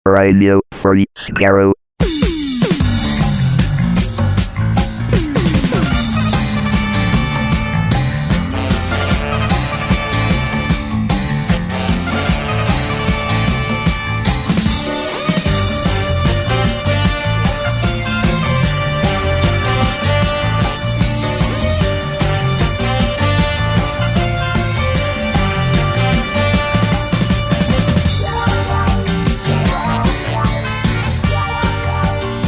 Radio Free Skaro.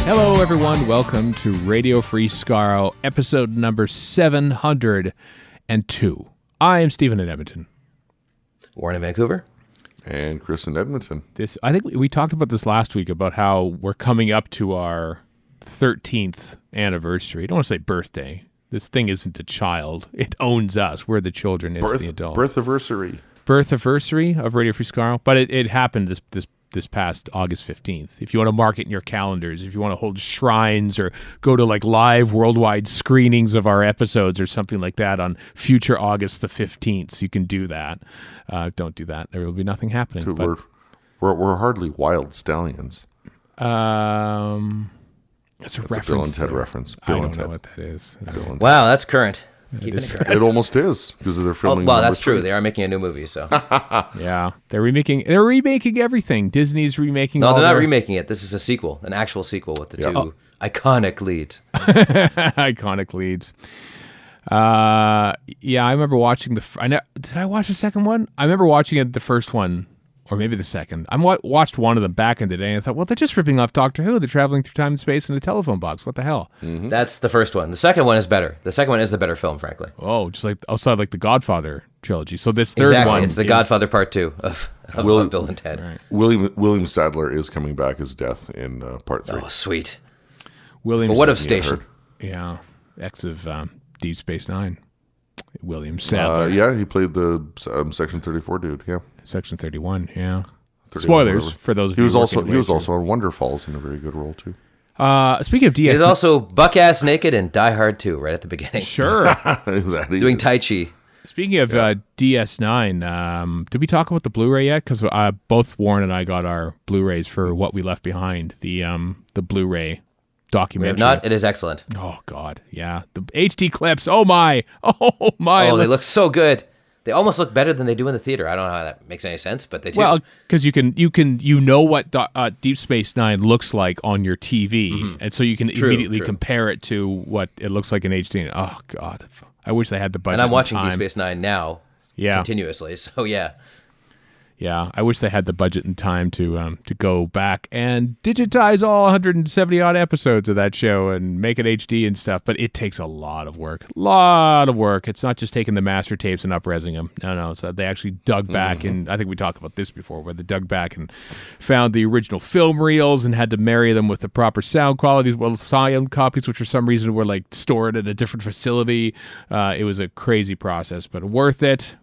Hello, everyone. Welcome to Radio Free Skaro, episode number 702. I am Stephen in Edmonton. Warren in Vancouver. And Chris in Edmonton. I think we talked about this last week about how we're coming up to our 13th anniversary. I don't want to say birthday. This thing isn't a child. It owns us. We're the children. It's the adults. Birth-iversary. Birth-iversary of Radio Free Skaro. But it happened this past August 15th. If you want to mark it in your calendars, if you want to hold shrines or go to like live worldwide screenings of our episodes or something like that on future August the 15th, you can do that. Don't do that. There will be nothing happening. Dude, we're hardly wild stallions. It's a That's reference. a Bill and Ted reference. I Bill don't and know Ted. what that is. Wow, that's current. Keeping is. it current. It almost is because they're Oh, filming. well, number that's true. 3. They are making a new movie, so. Yeah, they're remaking everything. Disney's remaking. No, all they're not their remaking it. This is a sequel, an actual sequel with the Yeah. two iconic leads. iconic leads. Yeah, I remember watching did I watch the second one? I remember watching it, the first one, or maybe the second. I watched one of them back in the day, and I thought, well, they're just ripping off Doctor Who. They're traveling through time and space in a telephone box. What the hell? That's the first one. The second one is better. The second one is the better film, frankly. Oh, just like outside like the Godfather trilogy. So this third Exactly. one, It's the Godfather Part 2 of Bill and Ted. Right. William Sadler is coming back as Death in part 3. Oh, sweet. William. For what of Yeah, Station? Yeah, ex of Deep Space Nine. William Sadler. Yeah, he played the Section 34 dude. Yeah, Section 31. Yeah. 31, Spoilers whatever. for those of He you was also working he was late. also on Wonder Falls in a very good role too. Speaking of DS, He's also buck-ass naked in Die Hard 2 right at the beginning. sure. That he Doing is. Tai Chi. Speaking of DS9, did we talk about the Blu-ray yet? Because both Warren and I got our Blu-rays for What We Left Behind, the Blu-ray We documentary. have not. It is excellent. Oh God, yeah, the HD clips. Oh my. Oh, It they look so good. They almost look better than they do in the theater. I don't know how that makes any sense, but they do. Well, because you know what Deep Space Nine looks like on your TV, and so you can immediately true. compare it to what it looks like in HD. Oh God, I wish they had the budget. and I'm watching and Deep time. Space Nine now continuously, so yeah. Yeah, I wish they had the budget and time to go back and digitize all 170 odd episodes of that show and make it HD and stuff. But it takes a lot of work. It's not just taking the master tapes and up-resing them. No. So they actually dug back, and I think we talked about this before, where they dug back and found the original film reels and had to marry them with the proper sound quality as well as sound copies, which for some reason were like stored at a different facility. It was a crazy process, but worth it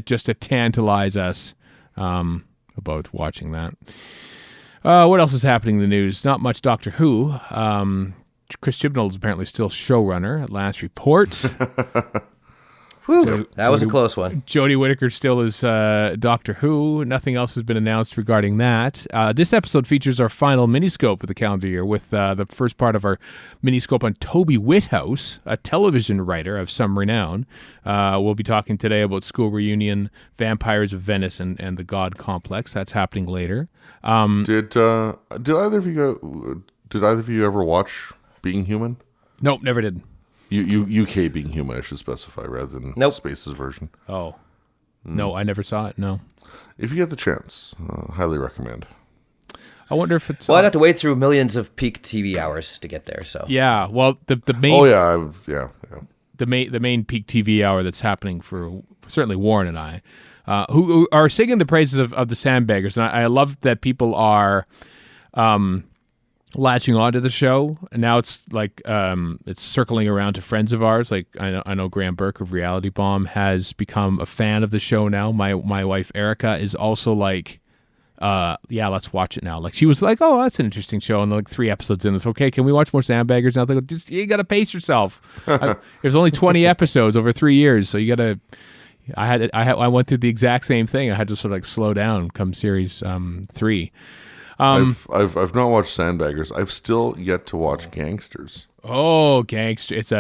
just to tantalize us. About watching that. What else is happening in the news? Not much Doctor Who. Chris Chibnall is apparently still showrunner at last reports. Whew, that was a close one. Jodie Whittaker still is Doctor Who. Nothing else has been announced regarding that. This episode features our final Miniscope of the calendar year with the first part of our Miniscope on Toby Whithouse, a television writer of some renown. We'll be talking today about School Reunion, Vampires of Venice, and the God Complex. That's happening later. Did either of you ever watch Being Human? Nope, never did. UK Being Human, I should specify, rather than Nope. Space's version. Oh. No, I never saw it, no. If you get the chance, highly recommend. I wonder if it's... Well, I'd have to wade through millions of peak TV hours to get there, so. Yeah, well, the main... Oh yeah. The main peak TV hour that's happening for certainly Warren and I, who are singing the praises of the Sandbaggers, and I love that people are latching onto the show, and now it's like it's circling around to friends of ours. Like I know Graham Burke of Reality Bomb has become a fan of the show now. My wife Erica is also like, yeah, let's watch it now. Like she was like, oh, that's an interesting show, and like 3 episodes in, it's okay. Can we watch more Sandbaggers now? They go, just you got to pace yourself. There's only 20 episodes over 3 years, so you got to. I went through the exact same thing. I had to sort of like slow down come series 3. I've not watched Sandbaggers. I've still yet to watch Gangsters. Oh, Gangsters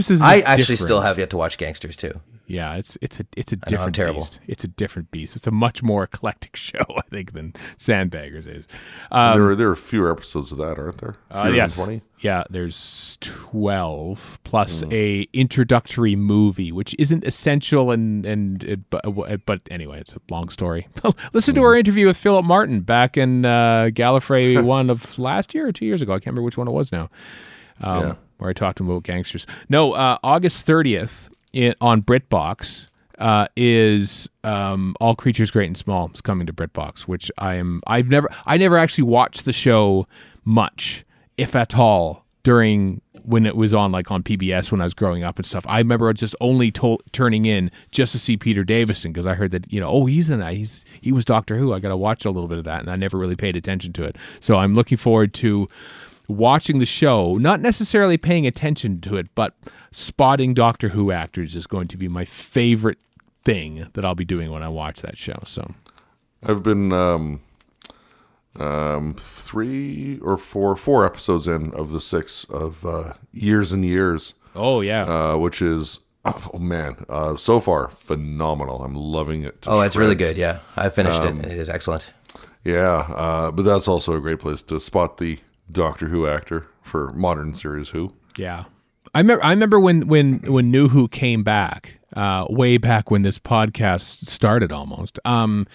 is I actually different. still have yet to watch Gangsters too. Yeah, it's a I'm different terrible. beast. It's a different beast. It's a much more eclectic show, I think, than Sandbaggers is. There are fewer episodes of that, aren't there? Fewer than Yes. 20? Yeah, there's 12 plus a introductory movie, which isn't essential but anyway, it's a long story. Listen to our interview with Philip Martin back in Gallifrey 1 of last year or 2 years ago. I can't remember which one it was now. Where I talked to him about Gangsters. No, August 30th on BritBox is All Creatures Great and Small. It's coming to BritBox, which I never actually watched the show much, if at all, during when it was on on PBS when I was growing up and stuff. I remember just only turning in just to see Peter Davison because I heard that he's in that. He was Doctor Who. I got to watch a little bit of that, and I never really paid attention to it. So I'm looking forward to watching the show, not necessarily paying attention to it, but spotting Doctor Who actors is going to be my favorite thing that I'll be doing when I watch that show. So I've been 4 episodes in of the 6 of Years and Years. Oh yeah, which is so far phenomenal. I'm loving it. It's really good. Yeah, I finished it. It is excellent. Yeah, but that's also a great place to spot the Doctor Who actor for modern series Who. Yeah, I remember when New Who came back, way back when this podcast started, almost. Whenever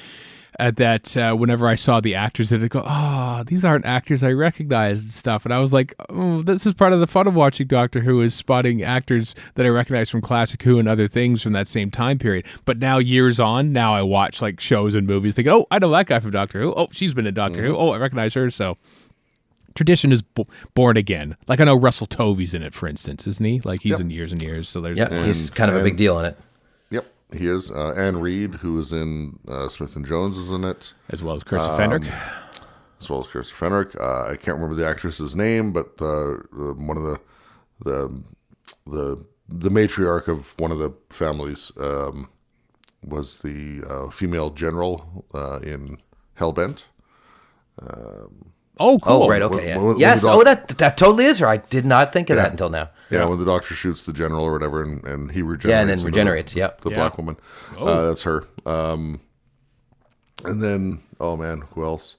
I saw the actors, they'd go, "Oh, these aren't actors I recognize" and stuff, and I was like, "Oh, this is part of the fun of watching Doctor Who is spotting actors that I recognize from classic Who and other things from that same time period." But now, years on, now I watch shows and movies, thinking, "Oh, I know that guy from Doctor Who. Oh, she's been in Doctor Who. Oh, I recognize her." So. Tradition is born again. I know Russell Tovey's in it, for instance, isn't he? He's in Years and Years. So there's he's kind of a big deal in it. Yep, he is. Anne Reid, who is in Smith and Jones, is in it, as well as Kirsty Fenrick. I can't remember the actress's name, but one of the matriarch of one of the families was the female general in Hellbent. Oh, cool. Oh, right. Okay. Yeah. Yes. That totally is her. I did not think of that until now. Yeah, when the Doctor shoots the general or whatever, and he regenerates. Yeah, and then regenerates. The black woman. That's her. And then, oh man, who else?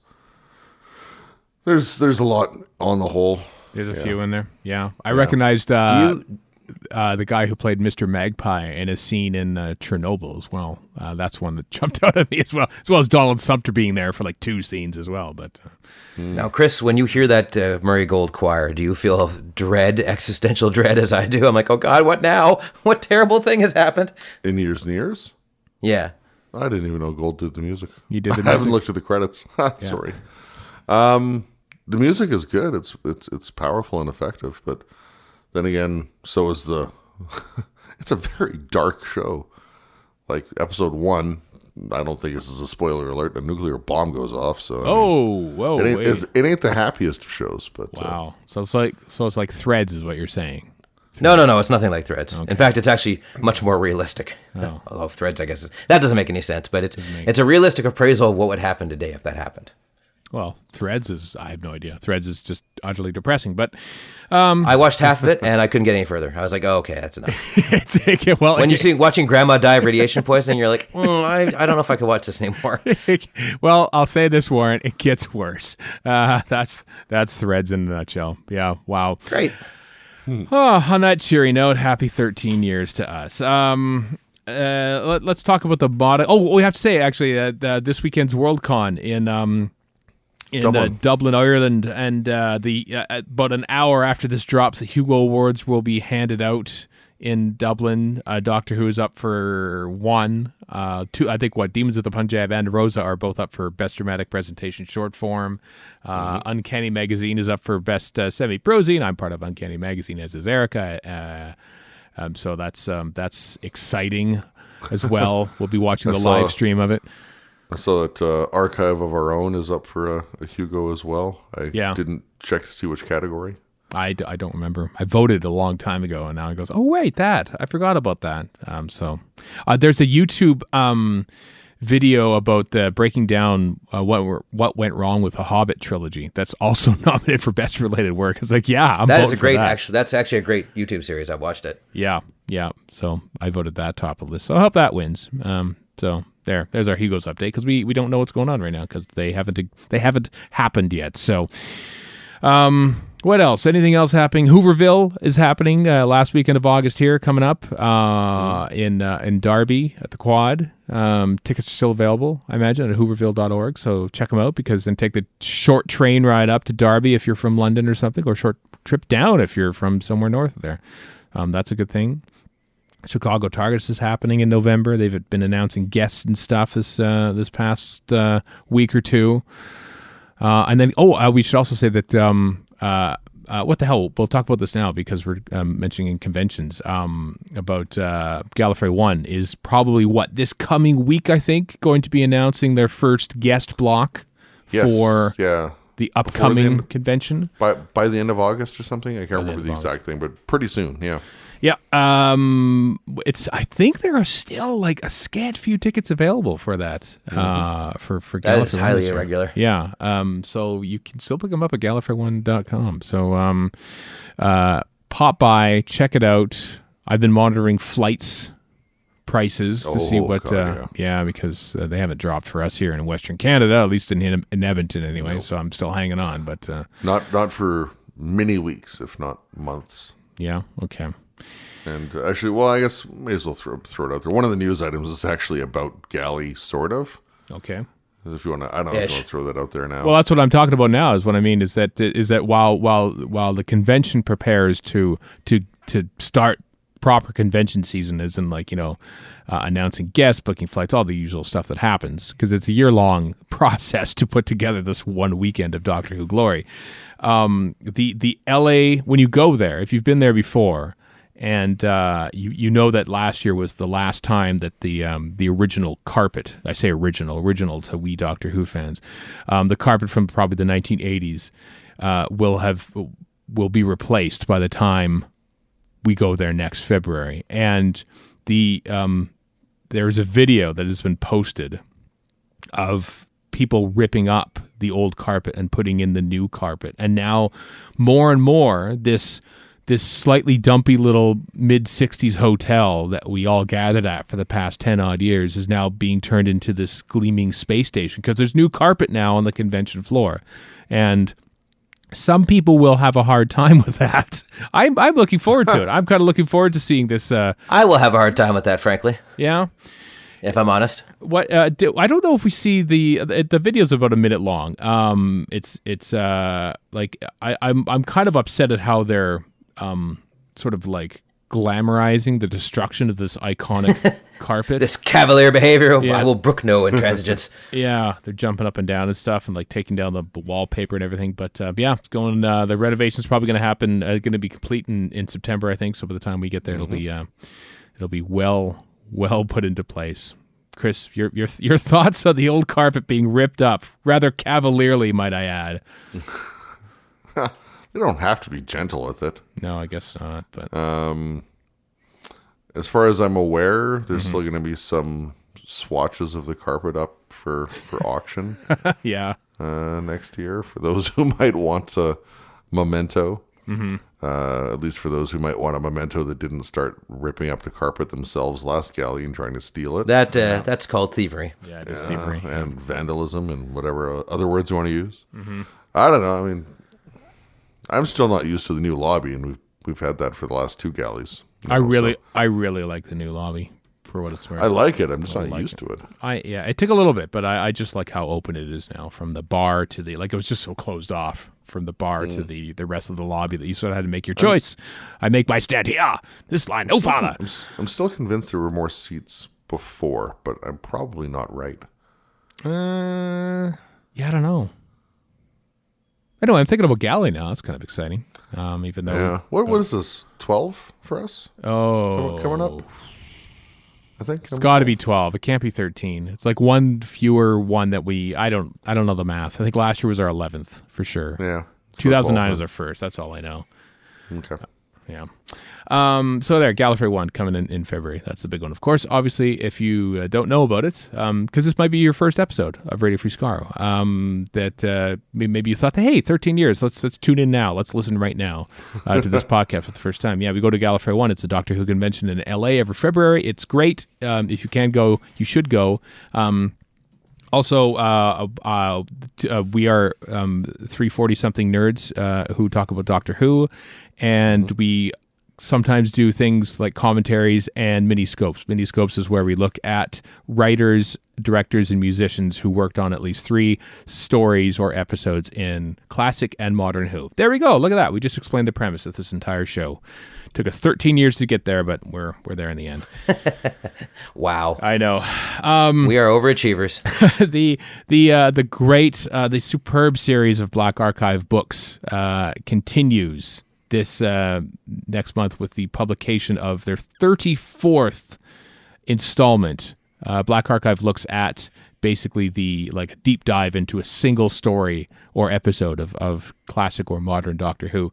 There's a lot on the whole. There's a few in there. Yeah, I recognized the guy who played Mr. Magpie in a scene in Chernobyl as well. That's one that jumped out at me as well as Donald Sumter being there for 2 scenes as well. But now, Chris, when you hear that Murray Gold Choir, do you feel existential dread as I do? I'm like, oh God, what now? What terrible thing has happened? In Years and Years? Yeah. I didn't even know Gold did the music. You did the music? I haven't looked at the credits. Sorry. The music is good. It's powerful and effective, but then again, so is the. It's a very dark show. Episode 1, I don't think this is a spoiler alert. A nuclear bomb goes off. So whoa! It ain't the happiest of shows, but wow. So it's like Threads, is what you're saying. No, it's nothing like Threads. Okay. In fact, it's actually much more realistic. Oh. Although Threads, I guess, that doesn't make any sense, but it's a realistic appraisal of what would happen today if that happened. Well, Threads is, I have no idea. Threads is just utterly depressing, but... I watched half of it, and I couldn't get any further. I was like, oh, okay, that's enough. When you see watching Grandma die of radiation poisoning, you're like, I don't know if I can watch this anymore. Well, I'll say this, Warren, it gets worse. That's Threads in a nutshell. Yeah, wow. Great. On that cheery note, happy 13 years to us. Let's talk about the bottom. Oh, we have to say, actually, this weekend's Worldcon in Dublin, Ireland, and about an hour after this drops, the Hugo Awards will be handed out in Dublin. Doctor Who is up for 1. 2, I think, Demons of the Punjab and Rosa are both up for Best Dramatic Presentation Short Form. Uncanny Magazine is up for Best Semi-Prosy, I'm part of Uncanny Magazine, as is Erica. So that's exciting as well. We'll be watching the live stream of it. I saw that Archive of Our Own is up for a Hugo as well. I didn't check to see which category. I don't remember. I voted a long time ago, and now it goes, oh, wait, I forgot about that. So there's a YouTube video about breaking down what went wrong with the Hobbit trilogy. That's also nominated for best related work. It's like, yeah, that's actually a great YouTube series. I've watched it. Yeah. So I voted that top of the list. So I hope that wins. So there's our Hugo's update, because we don't know what's going on right now because they haven't happened yet. So, what else? Anything else happening? Hooverville is happening last weekend of August here, coming up in Derby at the Quad. Tickets are still available, I imagine, at hooverville.org. So check them out, and take the short train ride up to Derby if you're from London or something, or short trip down if you're from somewhere north of there. That's a good thing. Chicago Targets is happening in November. They've been announcing guests and stuff this past week or two. And then, we should also say that, what the hell? We'll talk about this now because we're mentioning conventions. About Gallifrey 1 is probably this coming week, I think, going to be announcing their first guest block for the upcoming convention. By the end of August or something? I can't remember the exact thing, but pretty soon, yeah. Yeah, I think there are still like a scant few tickets available for that. For Gallifrey. That is highly irregular. Yeah. So you can still pick them up at Gallifrey1.com. So pop by, check it out. I've been monitoring flights prices to see what. Because they haven't dropped for us here in Western Canada, at least in Edmonton anyway. Nope. So I'm still hanging on, but not for many weeks, if not months. Yeah. Okay. And actually, well, I guess may as well throw it out there. One of the news items is actually about Galley, sort of. Okay. If you want to, I don't know if you want to throw that out there now. Well, that's what I'm talking about now. Is what I mean is that while the convention prepares to start proper convention season, as in announcing guests, booking flights, all the usual stuff that happens, because it's a year-long process to put together this one weekend of Doctor Who glory. The LA, when you go there, if you've been there before, and you know that last year was the last time that the original carpet, I say original to we Doctor Who fans, the carpet from probably the 1980s will be replaced by the time we go there next February. And there's a video that has been posted of people ripping up the old carpet and putting in the new carpet. And now more and more this slightly dumpy little mid-60s hotel that we all gathered at for the past 10 odd years is now being turned into this gleaming space station, because there's new carpet now on the convention floor. And some people will have a hard time with that. I'm looking forward to it. I'm kind of looking forward to seeing this. I will have a hard time with that, frankly. Yeah. If I'm honest. What I don't know if we see the video's about a minute long. It's I'm kind of upset at how they're sort of like glamorizing the destruction of this iconic carpet. This cavalier behavior. I will brook no intransigence. Yeah, they're jumping up and down and stuff, and like taking down the wallpaper and everything. But it's going. The renovation's probably going to happen. Going to be complete in September, I think. So by the time we get there, it'll be well put into place. Chris, your thoughts on the old carpet being ripped up rather cavalierly, might I add? They don't have to be gentle with it. No, I guess not. But as far as I'm aware, there's still going to be some swatches of the carpet up for auction. Yeah. Next year, for those who might want a memento. At least for those who might want a memento that didn't start ripping up the carpet themselves last galley and trying to steal it. That's called thievery. Yeah, it is thievery. And vandalism and whatever other words you want to use. I don't know. I mean, I'm still not used to the new lobby, and we've had that for the last two galleys. I really like the new lobby, for what it's worth. I like it. I'm just not used to it. It took a little bit, but I just like how open it is now, from the bar to it was just so closed off from the bar to the rest of the lobby that you sort of had to make your choice. I make my stand here. This line, no father. I'm still convinced there were more seats before, but I'm probably not right. Yeah, I don't know. Anyway, I'm thinking about galley now. That's kind of exciting. Even though, what is this? 12 for us? Oh, coming up. I think it's got to be 12. It can't be 13. It's like one fewer one that I don't know the math. I think last year was our 11th for sure. Yeah. 2009 is our first. That's all I know. Okay. Yeah. So there, Gallifrey 1 coming in February. That's the big one. Of course, obviously, if you don't know about it, because this might be your first episode of Radio Free Skaro, that maybe you thought, hey, 13 years, let's tune in now. Let's listen right now to this podcast for the first time. Yeah, we go to Gallifrey 1. It's a Doctor Who convention in LA every February. It's great. If you can go, you should go. Also, we are 340-something nerds who talk about Doctor Who, and we sometimes do things like commentaries and miniscopes. Miniscopes is where we look at writers, directors, and musicians who worked on at least 3 stories or episodes in classic and modern Who. There we go. Look at that. We just explained the premise of this entire show. Took us 13 years to get there, but we're there in the end. Wow. I know. We are overachievers. the superb series of Black Archive books continues this next month with the publication of their 34th installment. Black Archive looks at basically the deep dive into a single story or episode of classic or modern Doctor Who.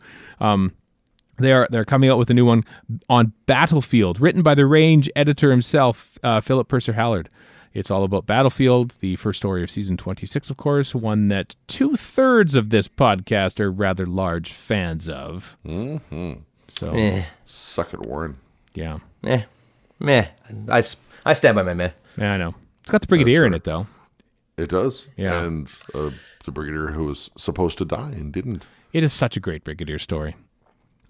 They're coming out with a new one on Battlefield, written by the Range editor himself, Philip Purser Hallard. It's all about Battlefield, the first story of season 26, of course, one that 2/3 of this podcast are rather large fans of. Mm-hmm. So, Suck it, Warren. Yeah. Meh. I stand by my meh. Yeah, I know. It's got the Brigadier in it, though. It does. Yeah. And the Brigadier who was supposed to die and didn't. It is such a great Brigadier story.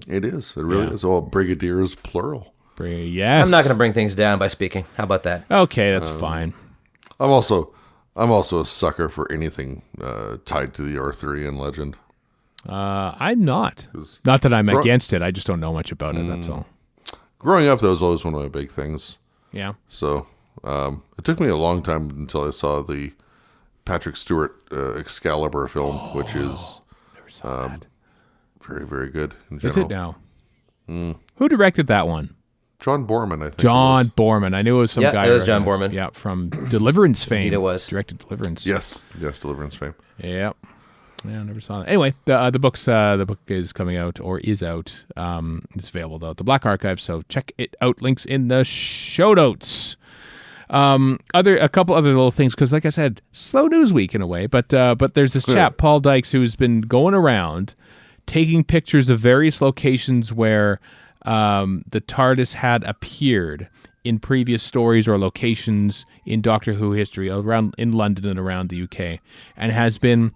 It is. It really is. Oh, Brigadiers, plural. Yes. I'm not going to bring things down by speaking. How about that? Okay, that's fine. I'm also a sucker for anything tied to the Arthurian legend. I'm not. Not that I'm against it. I just don't know much about it. That's all. Growing up, that was always one of my big things. Yeah. So it took me a long time until I saw the Patrick Stewart Excalibur film, which is very, very good in general. Is it now? Who directed that one? John Boorman, I think. John Boorman. I knew it was some guy. Yeah, it was John Boorman. Yeah, from Deliverance fame. Indeed it was. Directed Deliverance. Yes, Deliverance fame. Yep. Yeah, I never saw that. Anyway, the book is coming out or is out. It's available though at the Black Archive, so check it out. Links in the show notes. A couple other little things because, like I said, slow news week in a way. But there's this chap Paul Dykes who's been going around taking pictures of various locations where the TARDIS had appeared in previous stories or locations in Doctor Who history around in London and around the UK, and has been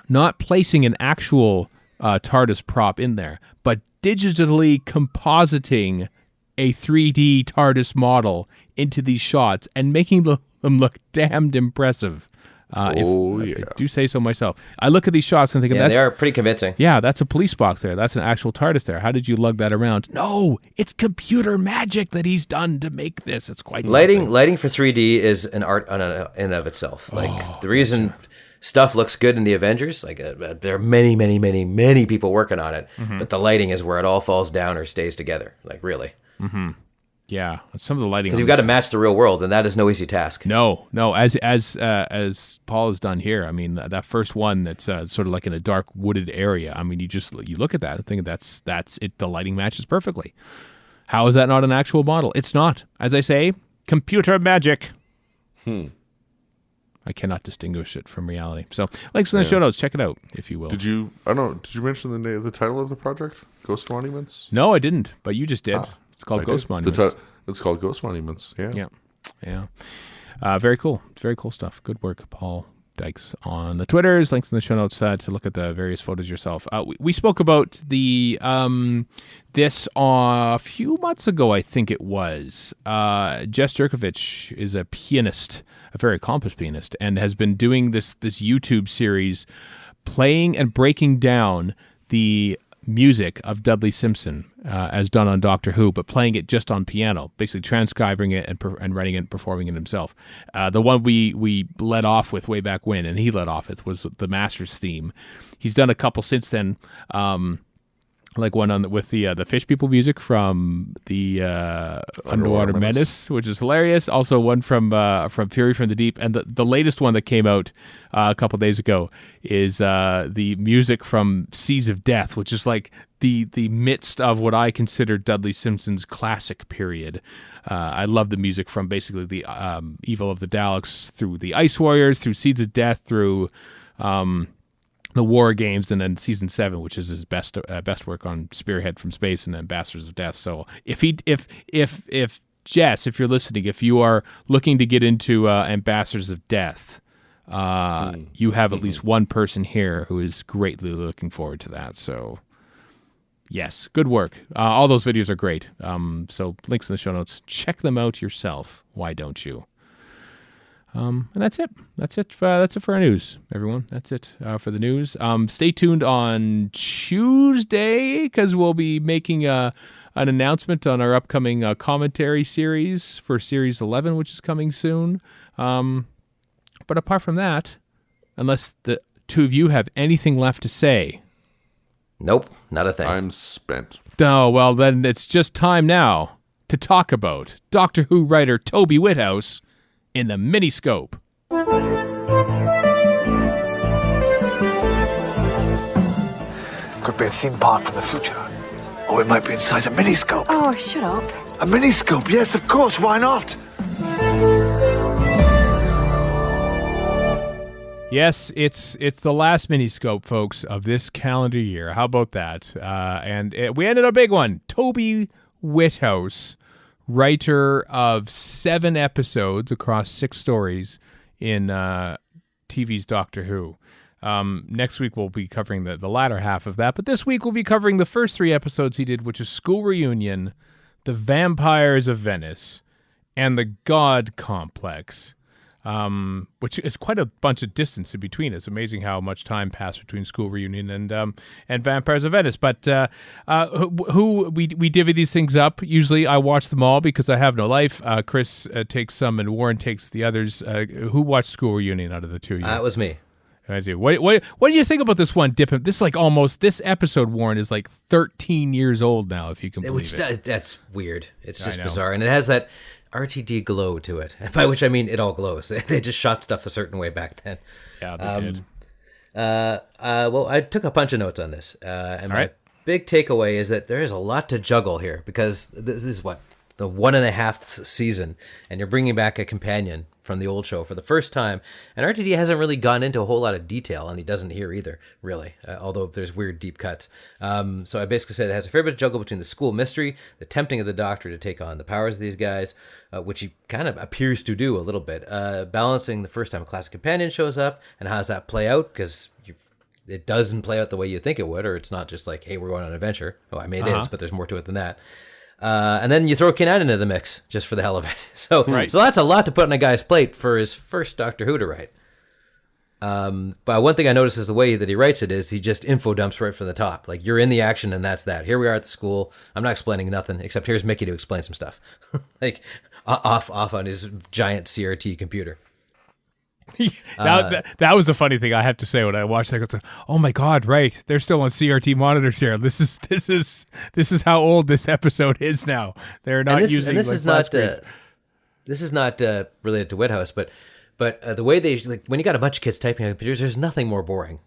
not placing an actual TARDIS prop in there, but digitally compositing a 3D TARDIS model into these shots and making them look damned impressive. If I do say so myself. I look at these shots and think, they are pretty convincing. Yeah, that's a police box there. That's an actual TARDIS there. How did you lug that around? No, it's computer magic that he's done to make this. It's quite something. Lighting for 3D is an art in and of itself. Like the reason stuff looks good in the Avengers, there are many, many, many, many people working on it, but the lighting is where it all falls down or stays together. Like really. Mm-hmm. Yeah, some of the lighting. Because you've got to match the real world, and that is no easy task. No. As Paul has done here. I mean, that first one that's sort of like in a dark wooded area. I mean, you look at that and think that's it. The lighting matches perfectly. How is that not an actual model? It's not. As I say, computer magic. I cannot distinguish it from reality. So, links in the show notes. Check it out if you will. Did you mention the title of the project? Ghost Monuments? No, I didn't. But you just did. It's called Ghost Monuments. It's called Ghost Monuments. Yeah. Very cool. It's very cool stuff. Good work, Paul Dykes on the Twitters. Links in the show notes to look at the various photos yourself. We spoke about this a few months ago, I think it was. Jess Jerkovich is a pianist, a very accomplished pianist, and has been doing this YouTube series playing and breaking down the music of Dudley Simpson as done on Doctor Who, but playing it just on piano, basically transcribing it and writing it and performing it himself. The one we led off with way back when, and he led off with, was the Masters theme. He's done a couple since then, like one with the Fish People music from the Underwater Menace, which is hilarious. Also one from Fury from the Deep, and the latest one that came out a couple days ago is the music from Seas of Death, which is like the midst of what I consider Dudley Simpson's classic period. I love the music from basically the Evil of the Daleks through the Ice Warriors, through Seeds of Death, through the War Games, and then season 7, which is his best work on Spearhead from Space and Ambassadors of Death. So if Jess, if you're listening, if you are looking to get into Ambassadors of Death, you have at least one person here who is greatly looking forward to that. So, yes, good work. All those videos are great. So, links in the show notes. Check them out yourself. Why don't you? And that's it. That's it for our news, everyone. That's it for the news. Stay tuned on Tuesday because we'll be making an announcement on our upcoming commentary series for Series 11, which is coming soon. But apart from that, unless the two of you have anything left to say. Nope, not a thing. I'm spent. Oh, well, then it's just time now to talk about Doctor Who writer Toby Whithouse in the Miniscope. Could be a theme park from the future. Or it might be inside a Miniscope. Oh, shut up. A Miniscope, yes, of course, why not? Yes, it's the last Miniscope, folks, of this calendar year. How about that? We ended a big one. Toby Whithouse, writer of 7 episodes across 6 stories in TV's Doctor Who. Next week we'll be covering the latter half of that, but this week we'll be covering the first 3 episodes he did, which is School Reunion, The Vampires of Venice, and The God Complex. Which is quite a bunch of distance in between. It's amazing how much time passed between School Reunion and Vampires of Venice. But we divvy these things up. Usually I watch them all because I have no life. Chris takes some and Warren takes the others. Who watched School Reunion out of the two of you? It was me. What do you think about this one, Dip? This episode, Warren, is like 13 years old now, if you can believe it. That's weird. It's just bizarre. And it has that RTD glow to it, by which I mean it all glows. They just shot stuff a certain way back then. Yeah, they did. Well, I took a bunch of notes on this, and my big takeaway is that there is a lot to juggle here because this is the 1.5th season, and you're bringing back a companion from the old show for the first time, and RTD hasn't really gone into a whole lot of detail, and he doesn't here either, really, although there's weird deep cuts. So I basically said it has a fair bit of juggle between the school mystery, the tempting of the Doctor to take on the powers of these guys, which he kind of appears to do a little bit, balancing the first time a classic companion shows up, and how does that play out, because it doesn't play out the way you think it would, or it's not just like, hey, we're going on an adventure. Oh, I mean, it is, but there's more to it than that. And then you throw Kinnaid into the mix just for the hell of it. So that's a lot to put on a guy's plate for his first Doctor Who to write. But one thing I noticed is the way that he writes it is he just info dumps right from the top. Like, you're in the action and that's that. Here we are at the school. I'm not explaining nothing, except here's Mickey to explain some stuff. Like, off on his giant CRT computer. That was the funny thing I have to say when I watched that. I was like, oh my God, right? They're still on CRT monitors here. This is how old this episode is now. They're not using. And this is not related to Whithouse, but the way they when you got a bunch of kids typing on computers, there's nothing more boring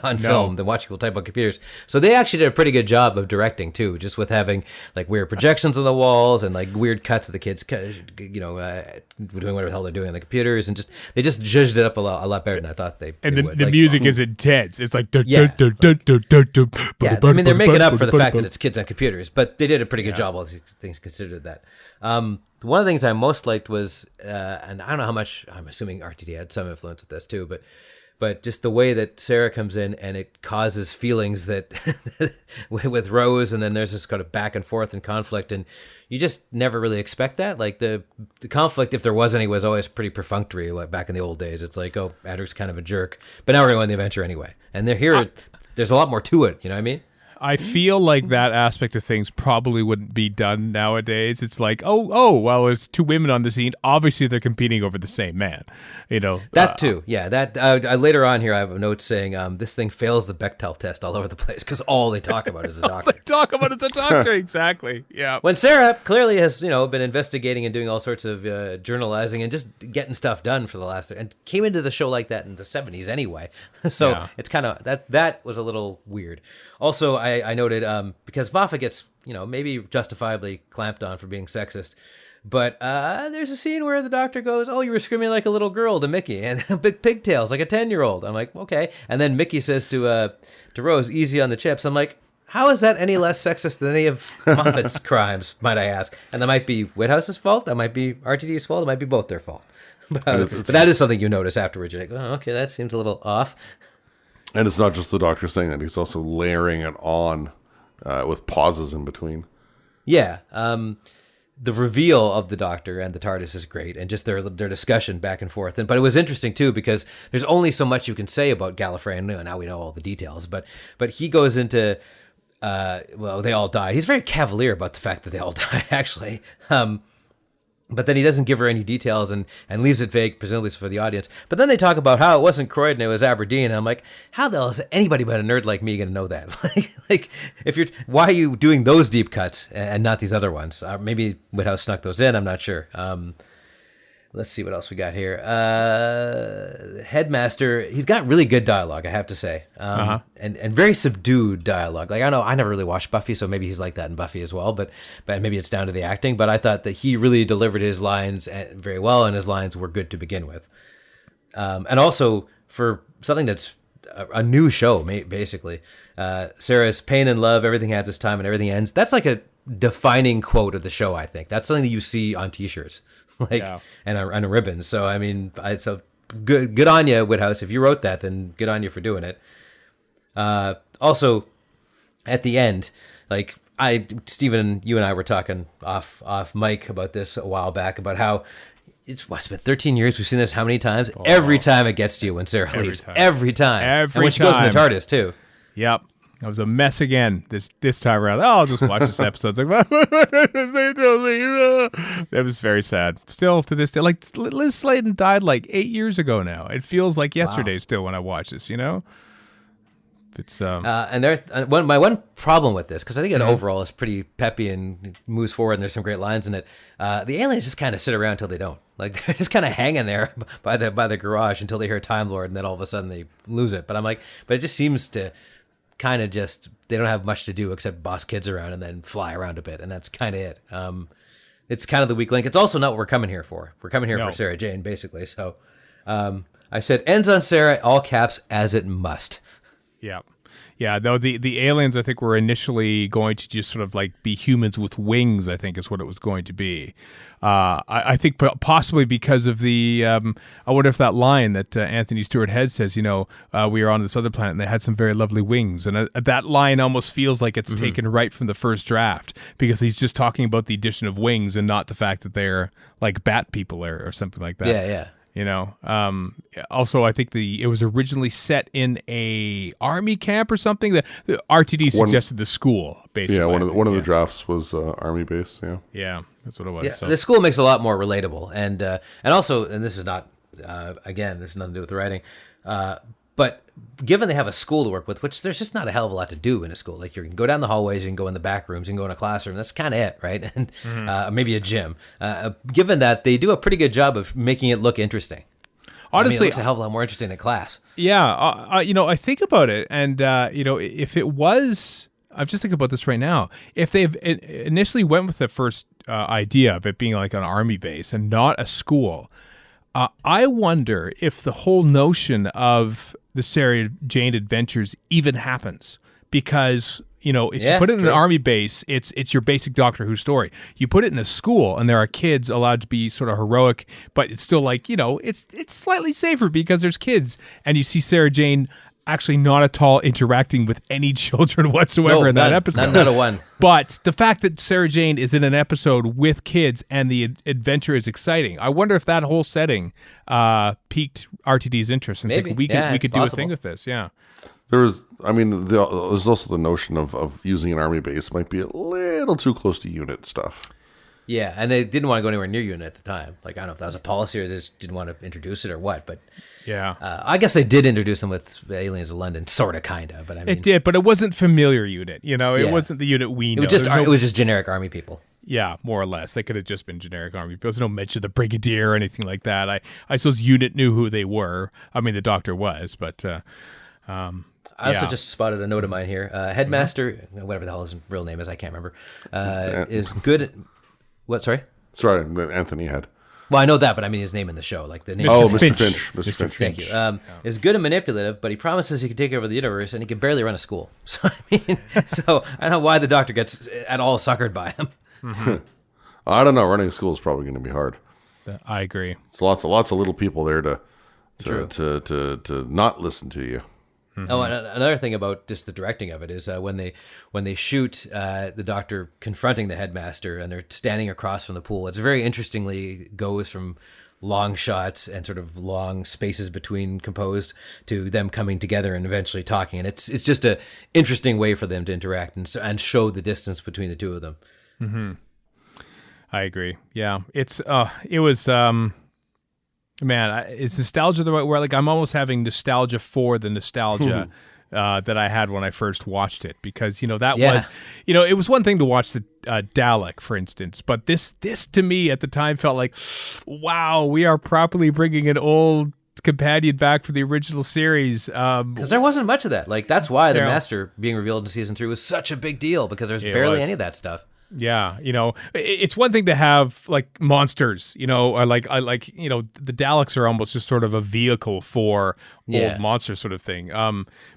on film than watching people type on computers. So they actually did a pretty good job of directing too, just with having like weird projections on the walls and like weird cuts of the kids, doing whatever the hell they're doing on the computers, and they just zhuzhed it up a lot better than I thought they would. The music is intense. It's like I mean, they're making up for the fact that it's kids on computers, but they did a pretty good job. All these things considered that. One of the things I most liked was, and I don't know how much, I'm assuming RTD had some influence with this too, but just the way that Sarah comes in and it causes feelings that with Rose, and then there's this kind of back and forth and conflict, and you just never really expect that. Like the conflict, if there was any, was always pretty perfunctory. Like back in the old days, it's like, oh, Andrew's kind of a jerk, but now we're going on the adventure anyway, and there's a lot more to it. You know what I mean? I feel like that aspect of things probably wouldn't be done nowadays. It's like, well, there's 2 women on the scene. Obviously, they're competing over the same man. That too. Yeah. That later on here, I have a note saying this thing fails the Bechdel test all over the place because all they talk about is the Doctor. They talk about is the Doctor. Exactly. Yeah. When Sarah clearly has been investigating and doing all sorts of journalizing and just getting stuff done for the last and came into the show like that in the 70s anyway. So It's kind of that was a little weird. Also, I I noted because Moffat gets, maybe justifiably clamped on for being sexist. But there's a scene where the doctor goes, "Oh, you were screaming like a little girl" to Mickey, and big pigtails like a 10-year-old. I'm like, okay. And then Mickey says to Rose, "Easy on the chips." I'm like, how is that any less sexist than any of Moffat's crimes, might I ask? And that might be Whithouse's fault. That might be RTD's fault. It might be both their fault. But that is something you notice afterwards. You're like, oh, okay, that seems a little off. And it's not just the doctor saying that; he's also layering it on with pauses in between. Yeah. The reveal of the Doctor and the TARDIS is great, and just their discussion back and forth. But it was interesting too because there's only so much you can say about Gallifrey, and now we know all the details. But he goes into they all died. He's very cavalier about the fact that they all died, actually. But then he doesn't give her any details and leaves it vague, presumably for the audience. But then they talk about how it wasn't Croydon, it was Aberdeen. And I'm like, how the hell is anybody but a nerd like me going to know that? like, why are you doing those deep cuts and not these other ones? Maybe Whithouse snuck those in. I'm not sure. Let's see what else we got here. Headmaster, he's got really good dialogue, I have to say, and very subdued dialogue. Like, I know I never really watched Buffy, so maybe he's like that in Buffy as well. But maybe it's down to the acting. But I thought that he really delivered his lines very well, and his lines were good to begin with. And also for something that's a new show, basically, Sarah's "Pain and love, everything has its time and everything ends." That's like a defining quote of the show. I think that's something that you see on T-shirts. And a ribbon. So I mean, so good on you, Whithouse. If you wrote that, then good on you for doing it. Also, at the end, like Stephen, you and I were talking off mic about this a while back about how it's been 13 years. We've seen this how many times? Oh. Every time it gets to you when Sarah leaves. Every time. And when she goes in the TARDIS too. Yep. I was a mess again this time around. Oh, I'll just watch this episode. It's like, they don't leave. It was very sad. Still to this day, like Liz Sladen died like 8 years ago now. It feels like yesterday still when I watch this. It's and my one problem with this, because I think it overall is pretty peppy and moves forward, and there's some great lines in it. The aliens just kind of sit around until they don't. Like they're just kind of hanging there by the garage until they hear Time Lord, and then all of a sudden they lose it. But I'm like, it just seems to kind of just, they don't have much to do except boss kids around and then fly around a bit, and that's kind of it. It's kind of the weak link. It's also not what we're coming here for. We're coming here for Sarah Jane, basically. So I said, ends on Sarah, all caps, as it must. Yeah, though the aliens, I think, were initially going to just sort of like be humans with wings, I think is what it was going to be. I think possibly because of the, I wonder if that line that Anthony Stewart Head says, we are on this other planet and they had some very lovely wings. And that line almost feels like it's taken right from the first draft, because he's just talking about the addition of wings and not the fact that they're like bat people or something like that. Yeah. Also, I think it was originally set in a army camp or something. The RTD suggested the school, basically. Yeah, one of the drafts was army base. Yeah, that's what it was. Yeah, so. The school makes it a lot more relatable, and also, and this is not again, this has nothing to do with the writing, but given they have a school to work with, which there's just not a hell of a lot to do in a school. Like you can go down the hallways, you can go in the back rooms, you can go in a classroom. That's kind of it, right? And maybe a gym. Given that, they do a pretty good job of making it look interesting. Honestly, it looks a hell of a lot more interesting than class. Yeah, I think about it, and if it was, I'm just thinking about this right now. If they initially went with the first idea of it being like an army base and not a school, I wonder if the whole notion of the Sarah Jane adventures even happens, because if you put it in an army base, it's your basic Doctor Who story. You put it in a school, and there are kids allowed to be sort of heroic, but it's still like, it's slightly safer because there's kids, and you see Sarah Jane actually not at all interacting with any children whatsoever in that episode. Not a one. But the fact that Sarah Jane is in an episode with kids and the adventure is exciting, I wonder if that whole setting piqued RTD's interest and think we could do a thing with this. Yeah. There's also the notion of using an army base might be a little too close to unit stuff. Yeah, and they didn't want to go anywhere near unit at the time. Like, I don't know if that was a policy or they just didn't want to introduce it or what, but yeah, I guess they did introduce them with Aliens of London, sort of, kind of. But I mean, it did, but it wasn't familiar unit. It wasn't the unit we know. It was just generic army people. Yeah, more or less. They could have just been generic army people. There's no mention of the Brigadier or anything like that. I suppose unit knew who they were. I mean, the Doctor was, but I also just spotted a note of mine here. Headmaster, whatever the hell his real name is, I can't remember, is good. What? Sorry, Anthony had. Well, I know that, but I mean his name in the show, like the name. Oh, Mr. Finch. Mr. Finch. Thank you. Is good and manipulative, but he promises he can take over the universe, and he can barely run a school. So I mean, I don't know why the Doctor gets at all suckered by him. I don't know. Running a school is probably going to be hard. I agree. It's lots of little people there to not listen to you. Oh, and another thing about just the directing of it is when they shoot the Doctor confronting the headmaster and they're standing across from the pool. It's very interestingly goes from long shots and sort of long spaces between composed to them coming together and eventually talking. And it's just a interesting way for them to interact and show the distance between the two of them. Mm-hmm. I agree. Yeah, it was. Man, is nostalgia the right word? Like, I'm almost having nostalgia for the nostalgia that I had when I first watched it, because that was, it was one thing to watch the Dalek, for instance, but this to me at the time felt like, wow, we are properly bringing an old companion back for the original series. Because there wasn't much of that. Like, that's why the Master being revealed in season 3 was such a big deal, because there's barely any of that stuff. Yeah, it's one thing to have like monsters, or like the Daleks are almost just sort of a vehicle for old monster sort of thing.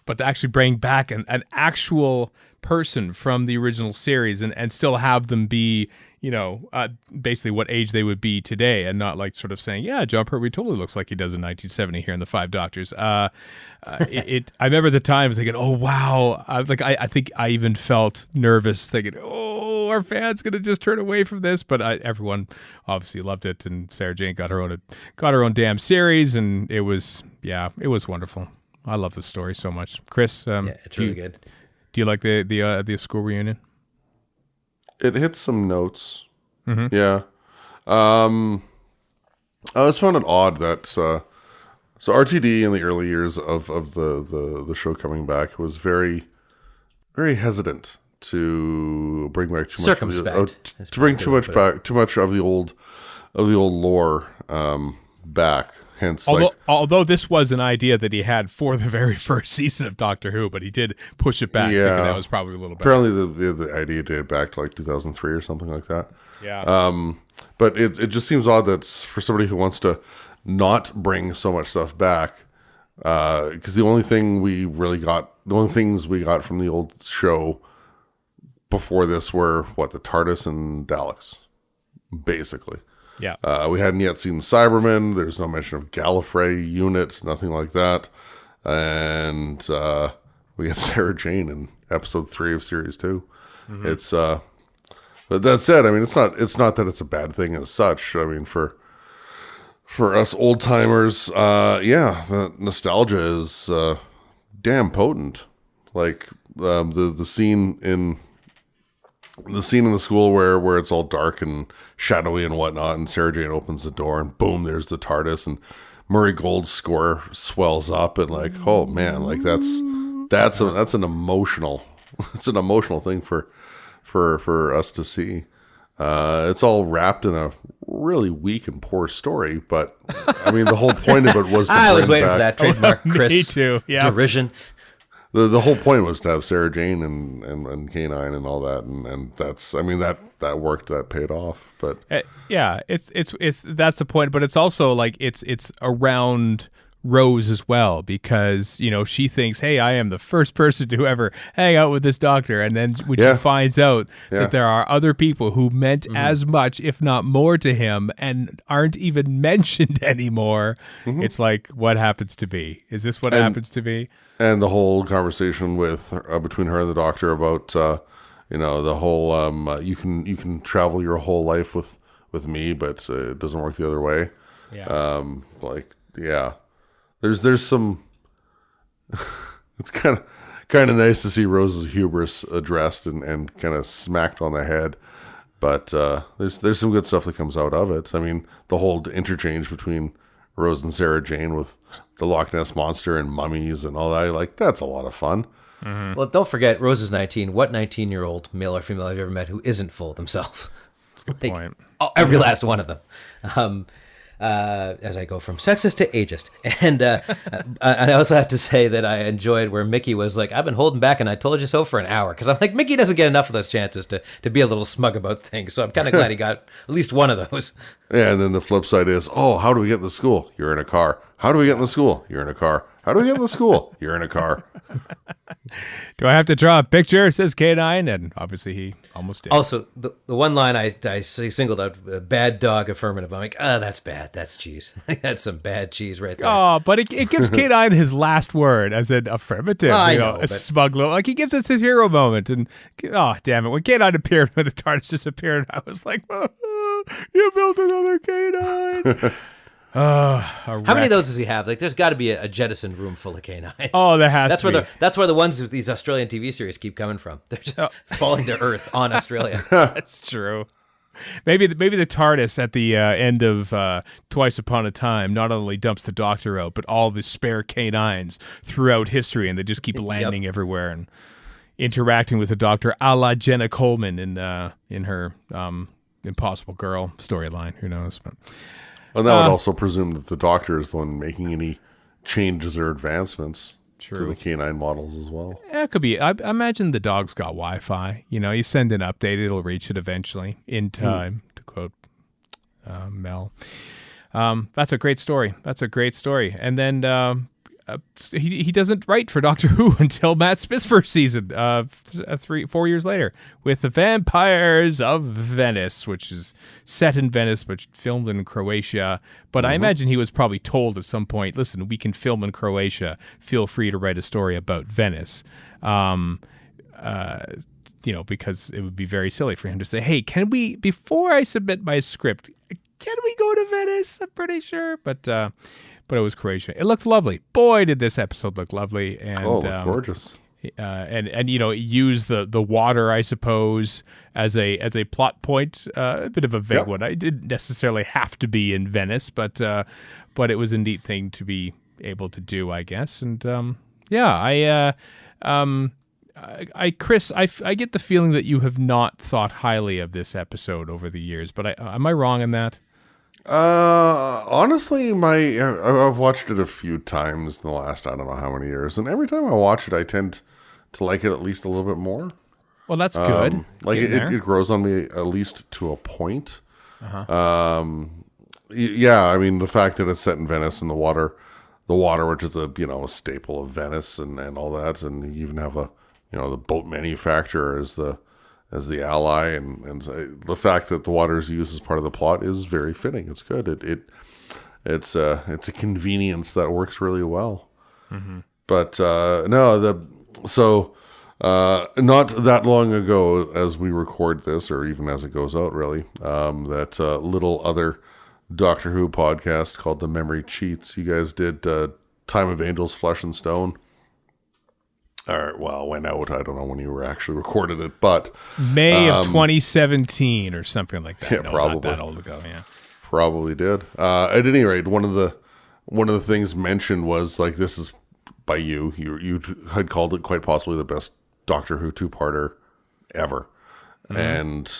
But to actually bring back an actual person from the original series and still have them be, basically what age they would be today, and not like sort of saying, yeah, John Pertwee totally looks like he does in 1970 here in The Five Doctors. I remember at the time thinking, oh wow, I think I even felt nervous thinking, oh, our fans gonna just turn away from this, but everyone obviously loved it, and Sarah Jane got her own damn series, and it was wonderful. I love the story so much. Chris, it's really good. Do you like the school reunion? It hits some notes. Mm-hmm. Yeah. I always found it odd that so RTD in the early years of the show coming back was very, very hesitant to bring back too much. Circumspect. To bring too much of the old lore back. Hence, although this was an idea that he had for the very first season of Doctor Who, but he did push it back. Yeah, thinking that was probably a little better. Apparently, the idea dated back to like 2003 or something like that. Yeah. But it just seems odd that for somebody who wants to not bring so much stuff back, because the only things we got from the old show before this were the TARDIS and Daleks, basically. Yeah. We hadn't yet seen Cybermen. There's no mention of Gallifrey unit, nothing like that. And we had Sarah Jane in episode 3 of series 2. Mm-hmm. It's but that said, I mean, it's not that it's a bad thing as such. I mean, for us old timers, the nostalgia is damn potent. Like the scene in the school where it's all dark and shadowy and whatnot, and Sarah Jane opens the door and boom, there's the TARDIS, and Murray Gold's score swells up, and like, oh man, like that's an emotional thing for us to see. It's all wrapped in a really weak and poor story, but I mean the whole point of it was to I was bring waiting for that trademark Chris me too. Yeah. derision. The whole point was to have Sarah Jane and K9 and all that, and that's, I mean, that worked, that paid off. But it's that's the point. But it's also like it's around Rose as well, because she thinks, hey, I am the first person to ever hang out with this doctor, and then when she finds out that there are other people who meant as much, if not more, to him and aren't even mentioned anymore, it's like, what happens to be? Is this what happens to be? And the whole conversation with between her and the doctor about the whole you can travel your whole life with me, but it doesn't work the other way. There's some it's kind of nice to see Rose's hubris addressed and kind of smacked on the head, but there's some good stuff that comes out of it. I mean, the whole interchange between Rose and Sarah Jane with the Loch Ness Monster and mummies and all that, like, that's a lot of fun. Mm-hmm. Well, don't forget, Rose is 19. What 19-year-old male or female have you ever met who isn't full of themselves? That's a good point. Every last one of them. as I go from sexist to ageist. And I also have to say that I enjoyed where Mickey was like, I've been holding back and I told you so for an hour. Because I'm like, Mickey doesn't get enough of those chances to be a little smug about things. So I'm kind of glad he got at least one of those. Yeah, and then the flip side is, oh, how do we get in the school? You're in a car. How do we get in the school? You're in a car. How do we get in the school? You're in a car. Do I have to draw a picture? Says K9, and obviously he almost did. Also, the one line I singled out, bad dog affirmative. I'm like, that's bad. That's cheese. That's some bad cheese right there. Oh, but it gives K9 his last word as an affirmative. I know, know, a but... smug little, like he gives us his hero moment. And oh, damn it. When K9 appeared, when the TARDIS disappeared, I was like, you built another K9. How many of those does he have? Like, there's got to be a jettisoned room full of canines. Oh, there has to be. That's where the ones of these Australian TV series keep coming from. They're just falling to earth on Australia. That's true. Maybe the TARDIS at the end of Twice Upon a Time not only dumps the Doctor out, but all the spare canines throughout history, and they just keep landing everywhere and interacting with the Doctor, a la Jenna Coleman in her Impossible Girl storyline. Who knows? But. And that would also presume that the Doctor is the one making any changes or advancements to the canine models as well. Yeah, it could be. I imagine the dog's got Wi-Fi. You know, you send an update, it'll reach it eventually in time, to quote Mel. That's a great story. And then he doesn't write for Doctor Who until Matt Smith's first season, 4 years later, with the Vampires of Venice, which is set in Venice but filmed in Croatia. But I imagine he was probably told at some point, listen, we can film in Croatia. Feel free to write a story about Venice. Because it would be very silly for him to say, hey, can we, before I submit my script, can we go to Venice? I'm pretty sure. But it was Croatia. It looked lovely. Boy, did this episode look lovely. And, it looked gorgeous. And use the water, I suppose, as a plot point. A bit of a vague one. I didn't necessarily have to be in Venice, but it was a neat thing to be able to do, I guess. And Chris, I get the feeling that you have not thought highly of this episode over the years, but am I wrong in that? Honestly, I've watched it a few times in the last, I don't know how many years, and every time I watch it, I tend to like it at least a little bit more. Well, that's good. Like it grows on me at least to a point. Yeah, I mean, the fact that it's set in Venice and the water, which is a staple of Venice and all that, and you even have the boat manufacturer as the ally, and the fact that the water is used as part of the plot is very fitting. It's good. It's a convenience that works really well. But not that long ago, as we record this, or even as it goes out, really, that little other Doctor Who podcast called The Memory Cheats. You guys did Time of Angels, Flesh and Stone. Went out. I don't know when you were actually recorded it, but May of 2017 or something like that. Yeah, no, probably not that old ago. Yeah, probably did. At any rate, one of the things mentioned was like, this is by you. You had called it quite possibly the best Doctor Who two-parter ever, and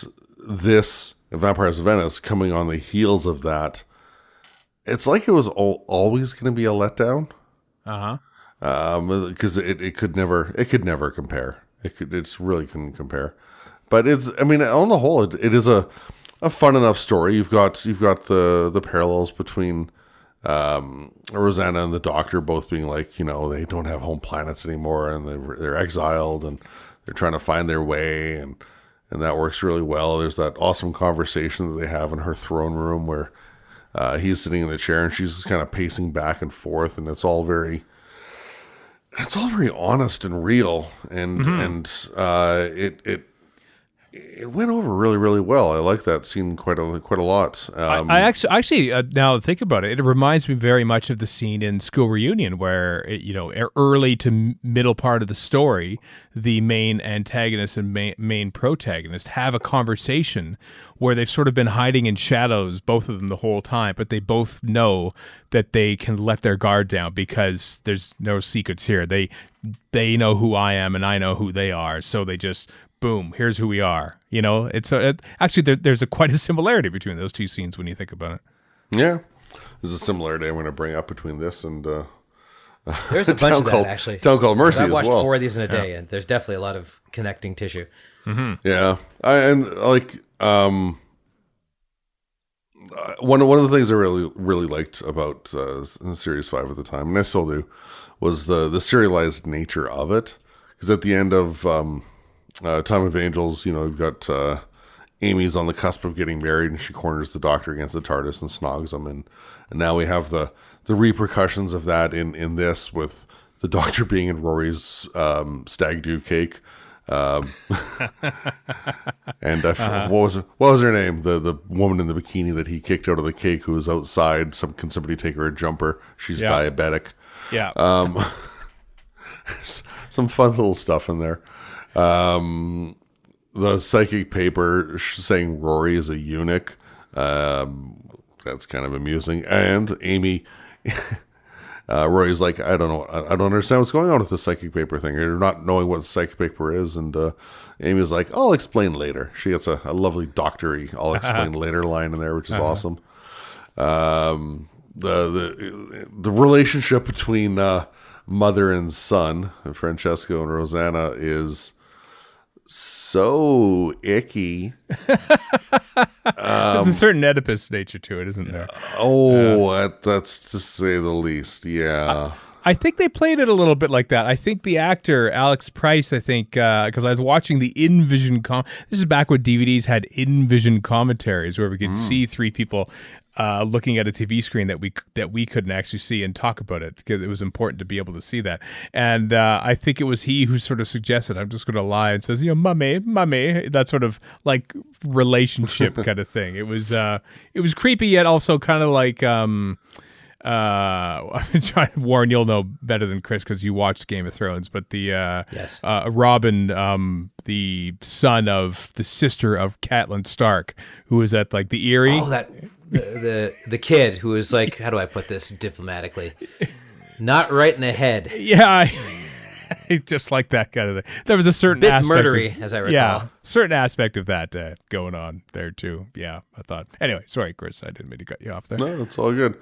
this Vampires of Venice coming on the heels of that. It's like it was always going to be a letdown. Because it could never compare. It really couldn't compare. But on the whole, it is a fun enough story. You've got the parallels between Rosanna and the Doctor both being like, they don't have home planets anymore, and they're exiled, and they're trying to find their way, and that works really well. There's that awesome conversation that they have in her throne room where he's sitting in the chair and she's just kind of pacing back and forth, and it's all very honest and real, and it went over really, really well. I like that scene quite a lot. I actually now think about it, it reminds me very much of the scene in School Reunion where early to middle part of the story, the main antagonist and main protagonist have a conversation where they've sort of been hiding in shadows, both of them, the whole time, but they both know that they can let their guard down because there's no secrets here. They know who I am and I know who they are, so they just, boom, here's who we are. It's actually there's quite a similarity between those two scenes when you think about it. Yeah. there's a similarity I'm going to bring up between this and There's a bunch of that, actually. Town Called Mercy I watched as well. 4 of these in a day, and there's definitely a lot of connecting tissue. Yeah, one of the things I really liked about Series 5 at the time, and I still do, was the serialized nature of it. Because at the end of Time of Angels, you've got Amy's on the cusp of getting married, and she corners the Doctor against the TARDIS and snogs him, and now we have the repercussions of that in this, with the Doctor being in Rory's stag do cake. And what was her name? The woman in the bikini that he kicked out of the cake, who was outside. Can somebody take her a jumper? She's diabetic. Yeah. Some fun little stuff in there. The psychic paper saying Rory is a eunuch. That's kind of amusing. And Amy, Rory's like, I don't know. I don't understand what's going on with the psychic paper thing. You're not knowing what psychic paper is. And Amy's like, I'll explain later. She gets a lovely doctory I'll explain later line in there, which is awesome. The relationship between mother and son, Francesco and Rosanna, is so icky. There's a certain Oedipus nature to it, isn't there? That's to say the least. Yeah. I think they played it a little bit like that. I think the actor, Alex Price, because I was watching the in-vision this is back when DVDs had in-vision commentaries where we could see 3 people looking at a TV screen that we couldn't actually see and talk about it, because it was important to be able to see that. And I think it was he who sort of suggested, I'm just going to lie, and says, mummy, that sort of like relationship kind of thing. It was creepy, yet also kind of like, I've been trying to warn, you'll know better than Chris because you watched Game of Thrones, but the Yes. Robin, the son of the sister of Catelyn Stark, who was at like the Eyrie. Oh, that the kid who was like, how do I put this diplomatically? Not right in the head. Yeah, just like that kind of thing. There was a certain Bit aspect murdery, as I recall. Yeah, certain aspect of that going on there too. Yeah, I thought. Anyway, sorry, Chris, I didn't mean to cut you off there. No, that's all good.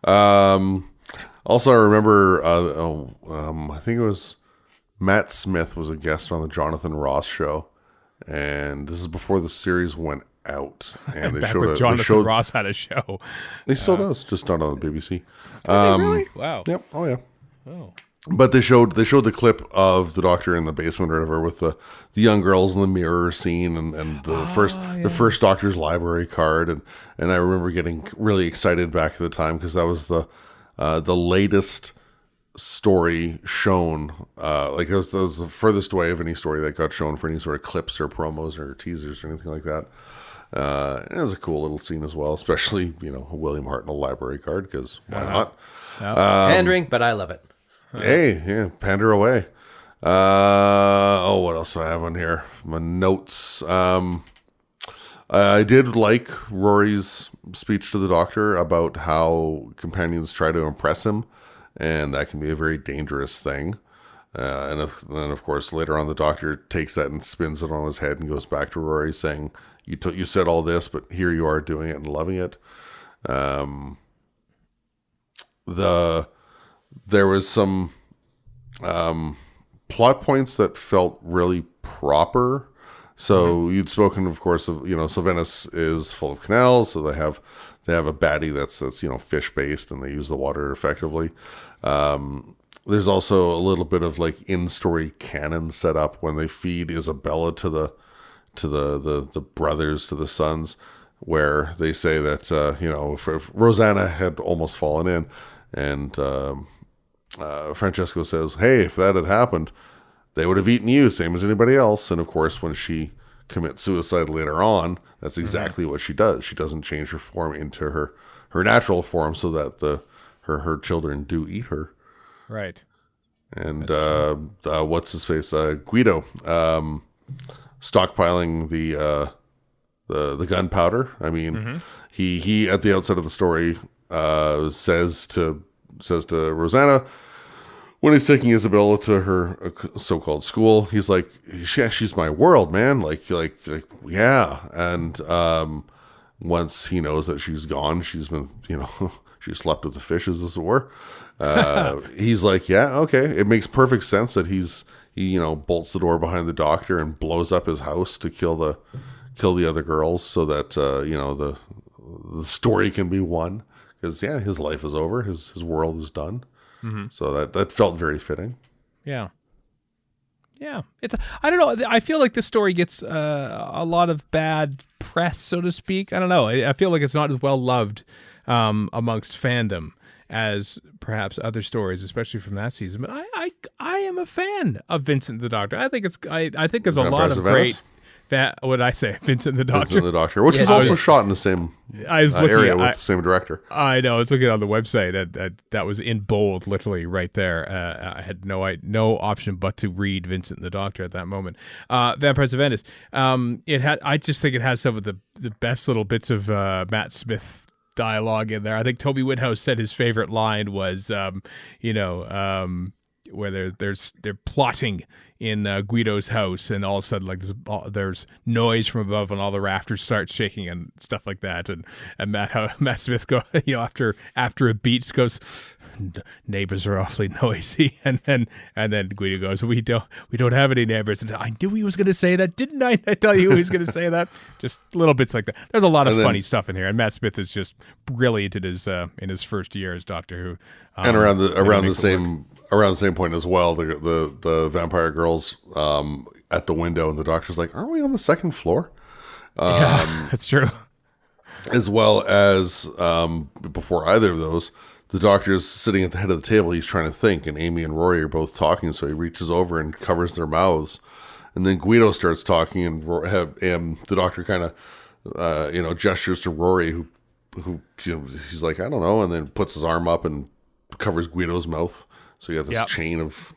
Also, I remember, I think it was Matt Smith was a guest on the Jonathan Ross show, and this is before the series went out. And they Back showed when Jonathan Ross had a show. He still does, just not on the BBC. Really? Wow. Yep. Oh yeah. Oh. But they showed the clip of the Doctor in the basement or whatever, with the young girls in the mirror scene and the first Doctor's library card, and I remember getting really excited back at the time because that was the latest story shown. Like that was the furthest away of any story that got shown for any sort of clips or promos or teasers or anything like that. And it was a cool little scene as well, especially a William Hartnell library card, because why not? Pandering, but I love it. Hey, yeah, pander away. What else do I have on here? My notes. I did like Rory's speech to the Doctor about how companions try to impress him, and that can be a very dangerous thing. And then, of course, later on, the Doctor takes that and spins it on his head and goes back to Rory saying, you said all this, but here you are doing it and loving it. There was some plot points that felt really proper. So you'd spoken, of course, of so Venice is full of canals, so they have a baddie that's fish based, and they use the water effectively. There's also a little bit of like in-story canon set up when they feed Isabella to the brothers, to the sons, where they say that if Rosanna had almost fallen in, and Francesco says, hey, if that had happened, they would have eaten you, same as anybody else. And of course, when she commits suicide later on, that's exactly what she does. She doesn't change her form into her natural form so that her children do eat her. Right. And what's his face? Guido, stockpiling the gunpowder. I mean, he at the outset of the story says to Rosanna, when he's taking Isabella to her so-called school, he's like, yeah, she's my world, man. Like, yeah. And once he knows that she's gone, she's been, she slept with the fishes, as it were. He's like, yeah, okay. It makes perfect sense that he bolts the door behind the doctor and blows up his house to kill the other girls so that, the story can be won. Because, his life is over. His world is done. Mm-hmm. So that felt very fitting. Yeah. Yeah. I don't know. I feel like this story gets a lot of bad press, so to speak. I don't know. I feel like it's not as well loved amongst fandom as perhaps other stories, especially from that season. But I am a fan of Vincent the Doctor. I think there's a lot of great. What did I say? Vincent the Doctor. Vincent the Doctor, which is also shot in the same area with the same director. I know. I was looking on the website that was in bold, literally right there. I had no option but to read Vincent the Doctor at that moment. Vampires of Venice. I just think it has some of the best little bits of Matt Smith dialogue in there. I think Toby Whithouse said his favorite line was, where they're plotting in Guido's house, and all of a sudden, like there's noise from above, and all the rafters start shaking and stuff like that. And Matt Smith after a beat goes, neighbors are awfully noisy, and then Guido goes, we don't have any neighbors. And I knew he was going to say that, didn't I? I tell you he was going to say that. Just little bits like that. There's a lot of funny stuff in here, and Matt Smith is just brilliant in his first year as Doctor Who. And around the same point as well, the vampire girls at the window, and the Doctor's like, "Aren't we on the second floor?" Yeah, that's true. As well as before either of those, the Doctor's sitting at the head of the table. He's trying to think, and Amy and Rory are both talking. So he reaches over and covers their mouths, and then Guido starts talking, and the Doctor kind of gestures to Rory, who he's like, "I don't know," and then puts his arm up and covers Guido's mouth. So you have this chain of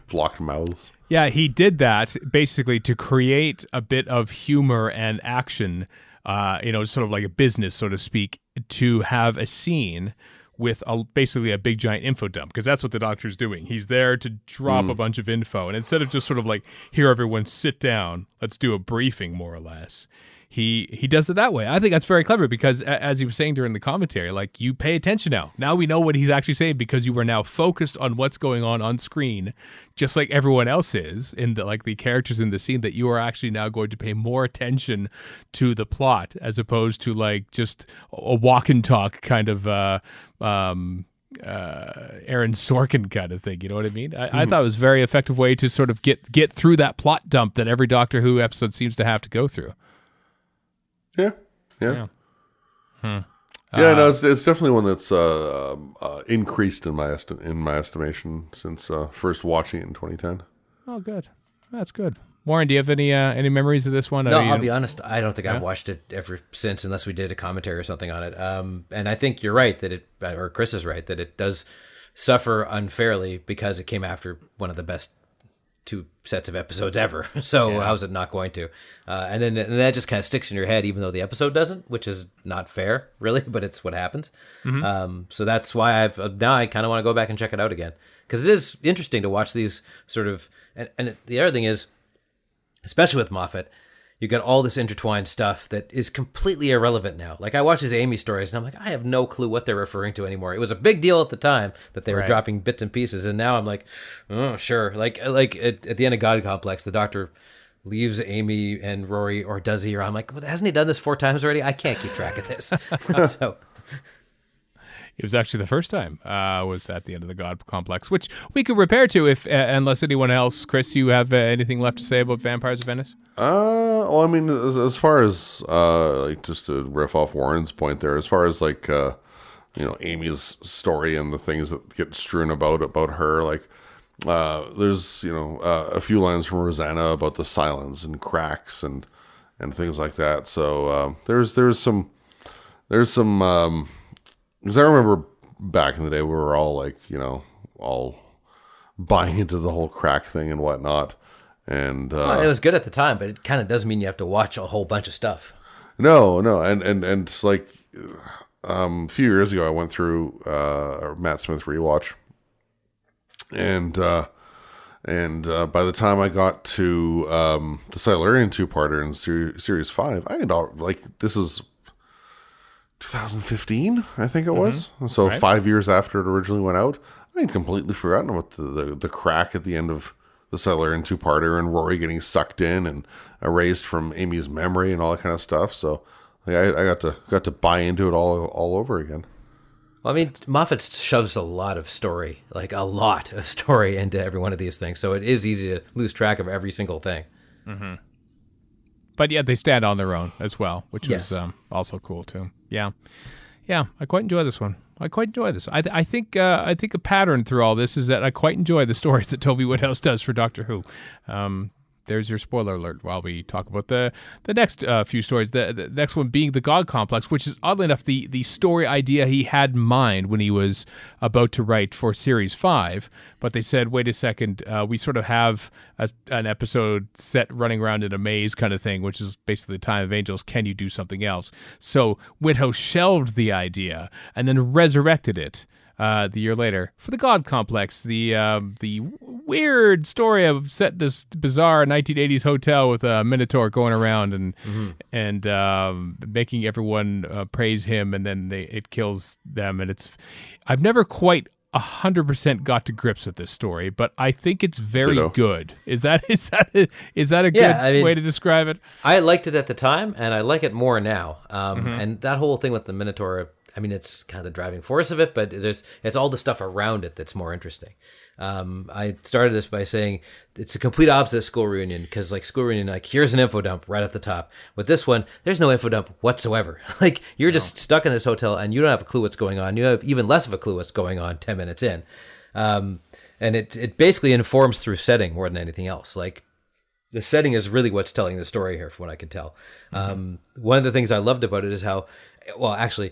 blocked mouths. Yeah, he did that basically to create a bit of humor and action, sort of like a business, so to speak, to have a scene with basically a big giant info dump, because that's what the Doctor's doing. He's there to drop a bunch of info, and instead of just sort of like, here, everyone sit down, let's do a briefing, more or less. He does it that way. I think that's very clever because, as he was saying during the commentary, like, you pay attention now. Now we know what he's actually saying because you are now focused on what's going on screen, just like everyone else is in the characters in the scene. That you are actually now going to pay more attention to the plot as opposed to like just a walk and talk kind of Aaron Sorkin kind of thing. You know what I mean? I thought it was a very effective way to sort of get through that plot dump that every Doctor Who episode seems to have to go through. Yeah. No, it's definitely one that's increased in my estimation since first watching it in 2010. Oh, good. That's good. Warren, do you have any memories of this one? No, I'll be honest. I don't think I've watched it ever since, unless we did a commentary or something on it. And I think you're right or Chris is right, that it does suffer unfairly because it came after one of the best 2 sets of episodes ever. So how's it not going to? And that just kind of sticks in your head, even though the episode doesn't, which is not fair, really, but it's what happens. Mm-hmm. So that's why I kind of want to go back and check it out again, because it is interesting to watch these sort of. And the other thing is, especially with Moffat, you got all this intertwined stuff that is completely irrelevant now. Like, I watch these Amy stories, and I'm like, I have no clue what they're referring to anymore. It was a big deal at the time that they were dropping bits and pieces, and now I'm like, oh, sure. Like at the end of God Complex, the Doctor leaves Amy and Rory, or does he? Or I'm like, well, hasn't he done this 4 times already? I can't keep track of this. So... It was actually the first time was at the end of the God Complex, which we could repair to unless anyone else. Chris, you have anything left to say about Vampires of Venice? Well, I mean, as far as just to riff off Warren's point there, as far as Amy's story and the things that get strewn about her, like there's a few lines from Rosanna about the silence and cracks and things like that. So there's some. Because I remember back in the day, we were all all buying into the whole crack thing and whatnot. And well, it was good at the time, but it kind of does mean you have to watch a whole bunch of stuff. No, and it's like a few years ago, I went through a Matt Smith rewatch, and by the time I got to the Silurian 2-parter in series 5, I had this is 2015, I think it was. So Right. 5 years after it originally went out, I had completely forgotten about the crack at the end of the Sutherland two-parter and Rory getting sucked in and erased from Amy's memory and all that kind of stuff. So like, I got to buy into it all over again. Well, I mean, Moffat shoves a lot of story, like a lot of story into every one of these things. So it is easy to lose track of every single thing. But yeah, they stand on their own as well, which Yes. was also cool too. Yeah, I quite enjoy this one. I quite enjoy this. I think a pattern through all this is that I quite enjoy the stories that Toby Whithouse does for Doctor Who. There's your spoiler alert while we talk about the next few stories. The next one being the God Complex, which is oddly enough the story idea he had in mind when he was about to write for Series 5. But they said, wait a second, we sort of have an episode set running around in a maze kind of thing, which is basically the Time of Angels. Can you do something else? So Whithouse shelved the idea and then resurrected it. The year later for the God Complex, the weird story of set in this bizarre 1980s hotel with a minotaur going around and making everyone praise him, and then it kills them. And I've never quite 100% got to grips with this story, but I think it's very Ditto. good. Is that a good way to describe it? I liked it at the time, and I like it more now. And that whole thing with the Minotaur, I mean, it's kind of the driving force of it, but it's all the stuff around it that's more interesting. I started this by saying it's a complete opposite School Reunion, because like School Reunion, like here's an info dump right at the top. With this one, there's no info dump whatsoever. Like you're just stuck in this hotel and you don't have a clue what's going on. You have even less of a clue what's going on 10 minutes in. And it basically informs through setting more than anything else. Like the setting is really what's telling the story here, from what I can tell. One of the things I loved about it is how, well, actually,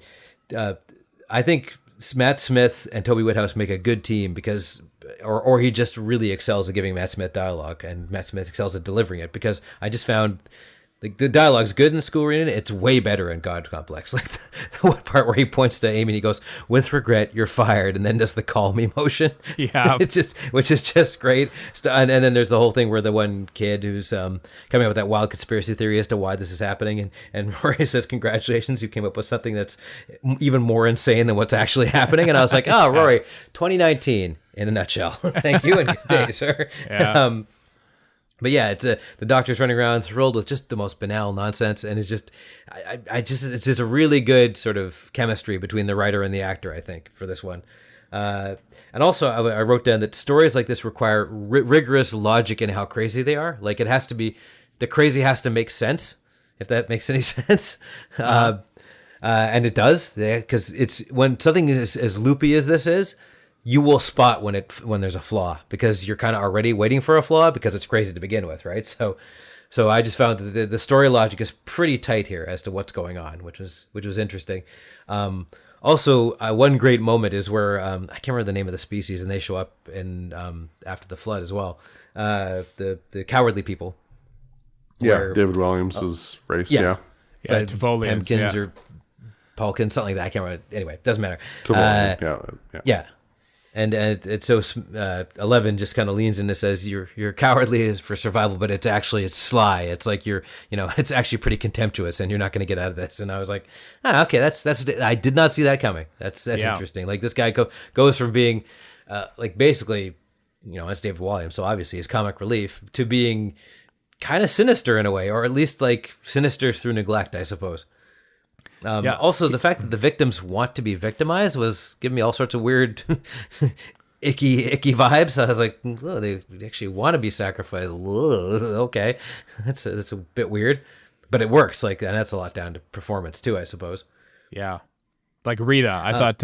I think Matt Smith and Toby Whithouse make a good team because, or he just really excels at giving Matt Smith dialogue, and Matt Smith excels at delivering it, because I just found like the dialogue's good in School Reunion. It's way better in God Complex. Like the one part where he points to Amy and he goes, "With regret, you're fired," and then does the call me motion. Yeah. which is just great. And then there's the whole thing where the one kid who's coming up with that wild conspiracy theory as to why this is happening, and Rory says, "Congratulations, you came up with something that's even more insane than what's actually happening." And I was like, "Oh, Rory, 2019 in a nutshell." Thank you and good day, sir. Yeah. But yeah, it's the Doctor's running around thrilled with just the most banal nonsense, and it's just, it's just a really good sort of chemistry between the writer and the actor, I think, for this one. And also, I wrote down that stories like this require rigorous logic in how crazy they are. Like it has to be, the crazy has to make sense, if that makes any sense. And it does, because it's when something is as loopy as this is, you will spot when there's a flaw, because you're kind of already waiting for a flaw because it's crazy to begin with, right? So I just found that the story logic is pretty tight here as to what's going on, which was interesting. Also, one great moment is where I can't remember the name of the species, and they show up in after the flood as well. The cowardly people. Yeah, David Williams' race. Yeah. Tivolians, Pemkins or Paulkins, something like that. I can't remember. Anyway, doesn't matter. Tivolian, Yeah. And it's so 11 just kind of leans in and says, you're cowardly for survival, but it's sly. It's like it's actually pretty contemptuous, and you're not going to get out of this. And I was like, okay, that's I did not see that coming. That's interesting. Like this guy goes from being like basically, it's David Williams, so obviously he's comic relief, to being kind of sinister in a way, or at least like sinister through neglect, I suppose. Also, the fact that the victims want to be victimized was giving me all sorts of weird, icky vibes. I was like, oh, they actually want to be sacrificed. Whoa, okay, that's a bit weird, but it works. Like, and that's a lot down to performance too, I suppose. Yeah. Like Rita, I thought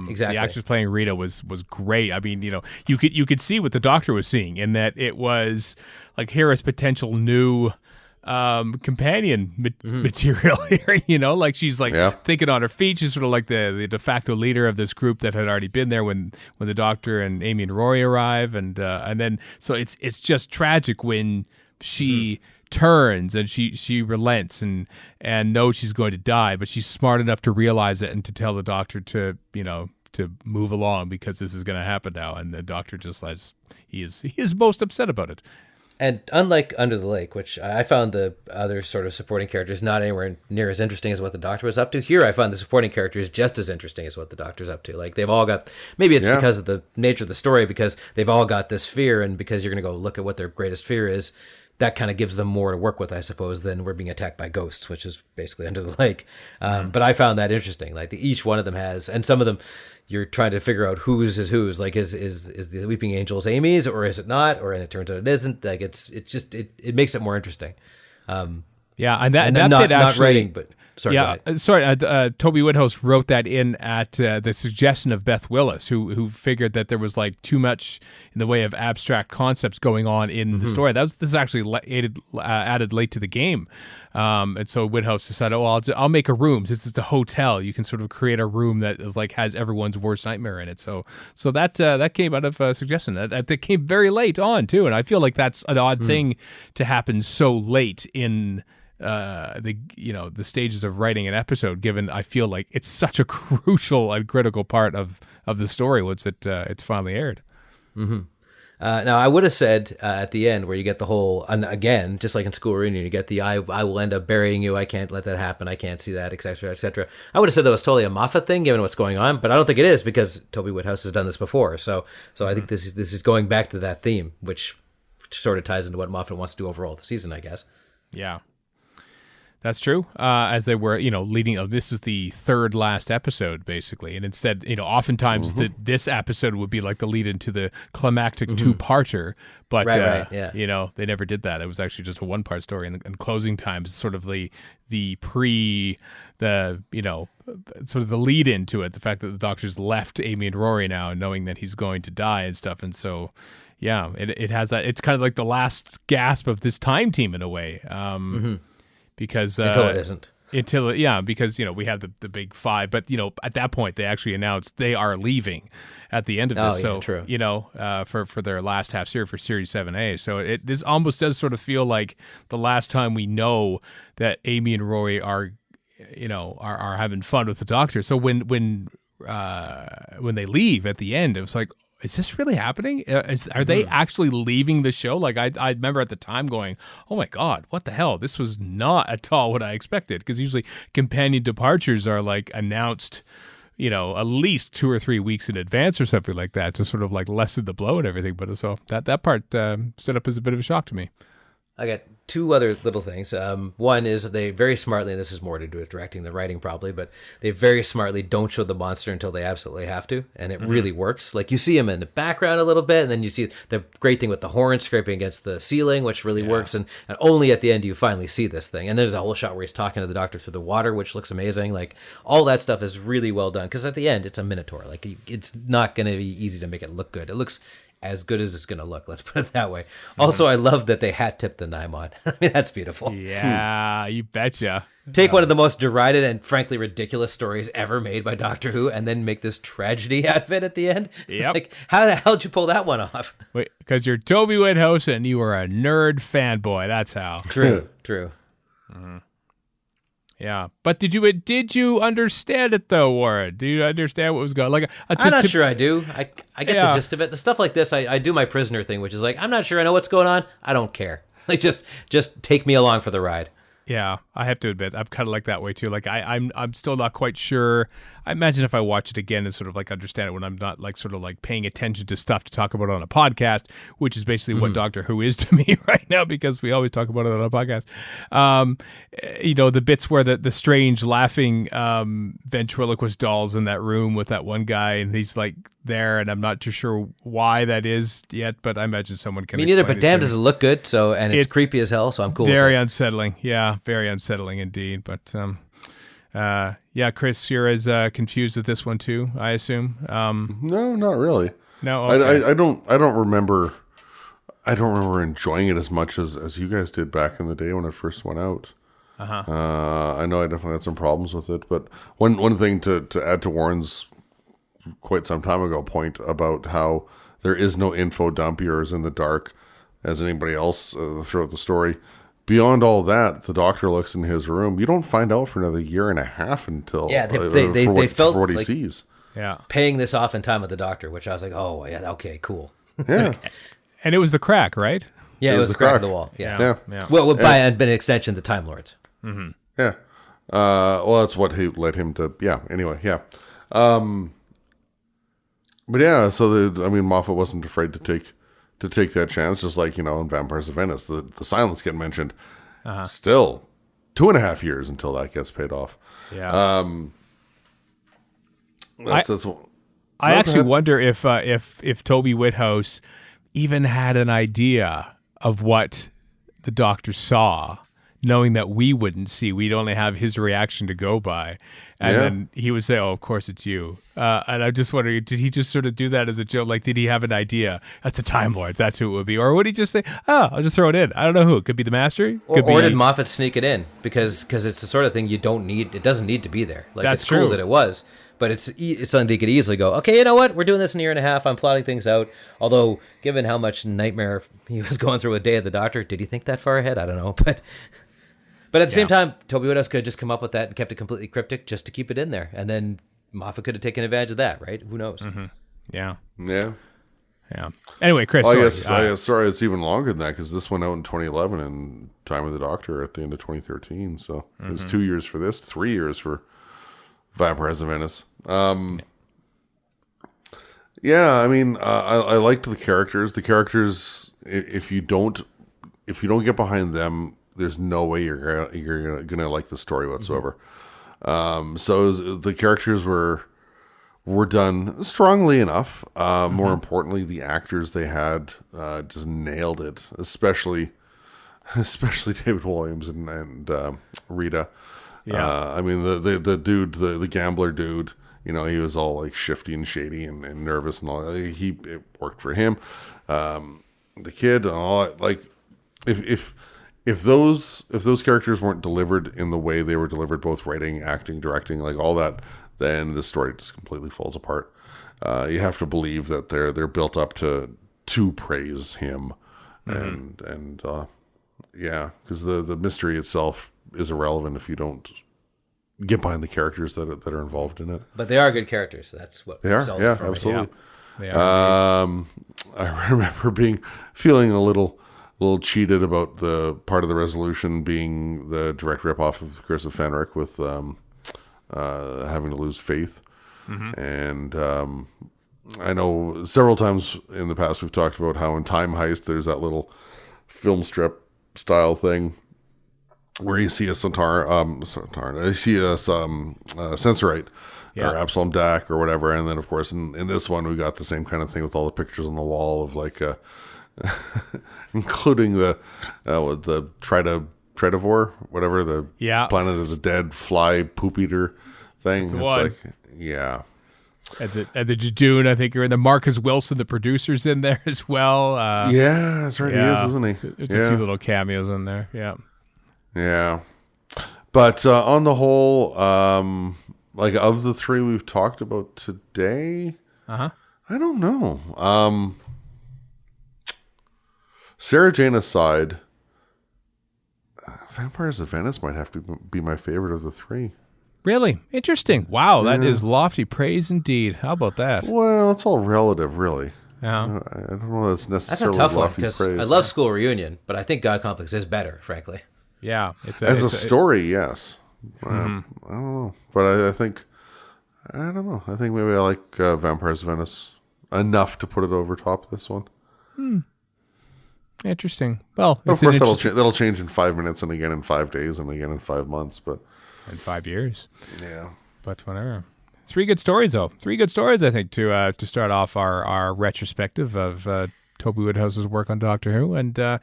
exactly. The actress playing Rita was great. I mean, you could see what the Doctor was seeing, in that it was like Hera's potential new companion material here, like she's like thinking on her feet. She's sort of like the de facto leader of this group that had already been there when the Doctor and Amy and Rory arrive, and then so it's just tragic when she turns and she relents and knows she's going to die, but she's smart enough to realize it and to tell the Doctor to move along, because this is going to happen now, and the Doctor just he is most upset about it. And unlike Under the Lake, which I found the other sort of supporting characters not anywhere near as interesting as what the Doctor was up to, here I found the supporting characters just as interesting as what the Doctor's up to. Like, they've all got, maybe it's because of the nature of the story, because they've all got this fear, and because you're going to go look at what their greatest fear is, that kind of gives them more to work with, I suppose, than we're being attacked by ghosts, which is basically Under the Lake. But I found that interesting. Like, each one of them has, and some of them, you're trying to figure out whose is whose. Like, is the Weeping Angels Amy's, or is it not? Or, and it turns out it isn't. Like, it's just it makes it more interesting. Yeah, and that not, bit actually, not writing, but sorry. Yeah, Toby Whithouse wrote that in at the suggestion of Beth Willis, who figured that there was like too much in the way of abstract concepts going on in the story. This is actually added late to the game, and so Whithouse decided, I'll make a room. Since it's a hotel, you can sort of create a room that is like has everyone's worst nightmare in it. So that came out of a suggestion that came very late on too, and I feel like that's an odd thing to happen so late in the stages of writing an episode, given I feel like it's such a crucial and critical part of the story once it's finally aired. Now, I would have said at the end, where you get the whole, and again, just like in School Reunion, you get the I will end up burying you, I can't let that happen, I can't see that, etc., etc. I would have said that was totally a Moffat thing, given what's going on, but I don't think it is, because Toby Whithouse has done this before. So I think this is going back to that theme, which sort of ties into what Moffat wants to do overall the season, I guess. Yeah. That's true. As they were, leading. This is the third last episode, basically, and instead, oftentimes this episode would be like the lead into the climactic two-parter. But right, yeah. They never did that. It was actually just a one-part story, and closing time is sort of the sort of the lead into it. The fact that the Doctor's left Amy and Rory now, and knowing that he's going to die and stuff, and so. Yeah, it has that. It's kind of like the last gasp of this time team in a way. Because until it isn't. Because we have the big five, but at that point they actually announced they are leaving at the end of this. So true. For their last half series for Series 7A. So this almost does sort of feel like the last time we know that Amy and Rory are having fun with the Doctor. So when they leave at the end, it was like, is this really happening? Are they actually leaving the show? Like I remember at the time going, oh my God, what the hell? This was not at all what I expected. Because usually companion departures are like announced, at least 2 or 3 weeks in advance or something like that to sort of like lessen the blow and everything. But so that part stood up as a bit of a shock to me. I got two other little things. One is they very smartly, and this is more to do with directing the writing probably, but they very smartly don't show the monster until they absolutely have to, and it really works. Like, you see him in the background a little bit, and then you see the great thing with the horn scraping against the ceiling, which really works, and only at the end do you finally see this thing. And there's a whole shot where he's talking to the Doctor through the water, which looks amazing. Like, all that stuff is really well done, because at the end, it's a Minotaur. Like, it's not going to be easy to make it look good. It looks as good as it's going to look. Let's put it that way. Also, I love that they hat tipped the Naimon. I mean, that's beautiful. Yeah, you betcha. Take one of the most derided and frankly ridiculous stories ever made by Doctor Who, and then make this tragedy out of it at the end. Yep. Like, how the hell did you pull that one off? Wait, because you're Toby Whithouse and you are a nerd fanboy. That's how. True. Yeah, but did you understand it though, Warren? Do you understand what was going on? Like, I'm not sure I do. I get the gist of it. The stuff like this, I do my prisoner thing, which is like, I'm not sure I know what's going on. I don't care. Like, just take me along for the ride. Yeah, I have to admit, I'm kind of like that way too. Like, I'm still not quite sure. I imagine if I watch it again and sort of like understand it when I'm not like sort of like paying attention to stuff to talk about on a podcast, which is basically what Doctor Who is to me right now, because we always talk about it on a podcast. The bits where the strange laughing ventriloquist dolls in that room with that one guy, and he's like there, and I'm not too sure why that is yet, but I imagine someone can. Me neither, but damn, does it look good? So, and it's creepy as hell. So I'm cool. Very unsettling. Yeah, very unsettling indeed. But Chris, you're as confused with this one too, I assume. No, not really. No, okay. I don't remember. I don't remember enjoying it as much as you guys did back in the day when it first went out. I know I definitely had some problems with it, but one thing to add to Warren's quite some time ago point about how there is no info dump, you're as in the dark as anybody else throughout the story. Beyond all that, the Doctor looks in his room. You don't find out for another year and a half until they felt what he like sees. Yeah, paying this off in time with the Doctor, which I was like, oh yeah, okay, cool. Yeah, and it was the crack, right? Yeah, it was the crack of the wall. Yeah. Yeah. Well, by an extension, the Time Lords. Yeah. Well, that's what led him to. Yeah. Anyway. Yeah. But yeah. So Moffat wasn't afraid to take that chance, just like in Vampires of Venice, the silence get mentioned. Still, 2.5 years until that gets paid off. Yeah. That's I actually wonder if Toby Whithouse even had an idea of what the Doctor saw, knowing that we wouldn't see. We'd only have his reaction to go by. And then he would say, "Oh, of course it's you." And I'm just wondering, did he just sort of do that as a joke? Like, did he have an idea? That's the Time Lords. That's who it would be. Or would he just say, "Oh, I'll just throw it in"? I don't know who. It could be the Master. Or did Moffat sneak it in? Because it's the sort of thing you don't need. It doesn't need to be there. Like, That's it's cool true. that it was. But it's something they could easily go, okay, you know what? We're doing this in a year and a half. I'm plotting things out. Although, given how much nightmare he was going through a Day of the Doctor, did he think that far ahead? I don't know. But at the same time, Toby Whithouse could have just come up with that and kept it completely cryptic just to keep it in there. And then Moffat could have taken advantage of that, right? Who knows? Yeah. Yeah. Yeah. Anyway, Chris, sorry, it's even longer than that because this went out in 2011 and Time of the Doctor at the end of 2013. So it's 2 years for this, 3 years for Vampires of Venice. Yeah, I liked the characters. The characters, if you don't get behind them, there's no way you're gonna like the story whatsoever. So the characters were done strongly enough. More importantly, the actors they had just nailed it, especially David Williams and Rita. Yeah. The dude, the gambler dude, he was all like shifty and shady and nervous and all. It worked for him. The kid and all that, like if those characters weren't delivered in the way they were delivered, both writing, acting, directing, like all that, then the story just completely falls apart. You have to believe that they're built up to praise him, and because the mystery itself is irrelevant if you don't get behind the characters that are involved in it. But they are good characters. So that's what they are. sells Yeah, it for me. absolutely. They are. I remember feeling a little cheated about the part of the resolution being the direct ripoff of Curse of Fenric with having to lose faith. And I know several times in the past we've talked about how in Time Heist there's that little film strip style thing where you see a Sensorite or Absalom Dak or whatever, and then of course in this one we got the same kind of thing with all the pictures on the wall of like including the Tridivore, whatever, the Planet of the Dead fly poop eater thing. It's like, yeah. At the Jejune, I think you're in the Marcus Wilson, the producer's in there as well. Yeah, that's right. He is, isn't he? There's a few little cameos in there. Yeah. Yeah. But on the whole, like of the three we've talked about today, I don't know. Sarah Jane aside, Vampires of Venice might have to be my favorite of the three. Really? Interesting. Wow, that is lofty praise indeed. How about that? Well, it's all relative, really. Yeah. I don't know that's necessarily That's a tough one lofty because praise. I love School Reunion, but I think God Complex is better, frankly. Yeah. As a story, yes. I don't know. But I think maybe I like Vampires of Venice enough to put it over top of this one. Interesting. Well, of course, that'll change in 5 minutes and again in 5 days and again in 5 months. But in 5 years. Yeah. But whatever. 3 good stories, though. 3 good stories, I think, to start off our retrospective of Toby Whithouse's work on Doctor Who. And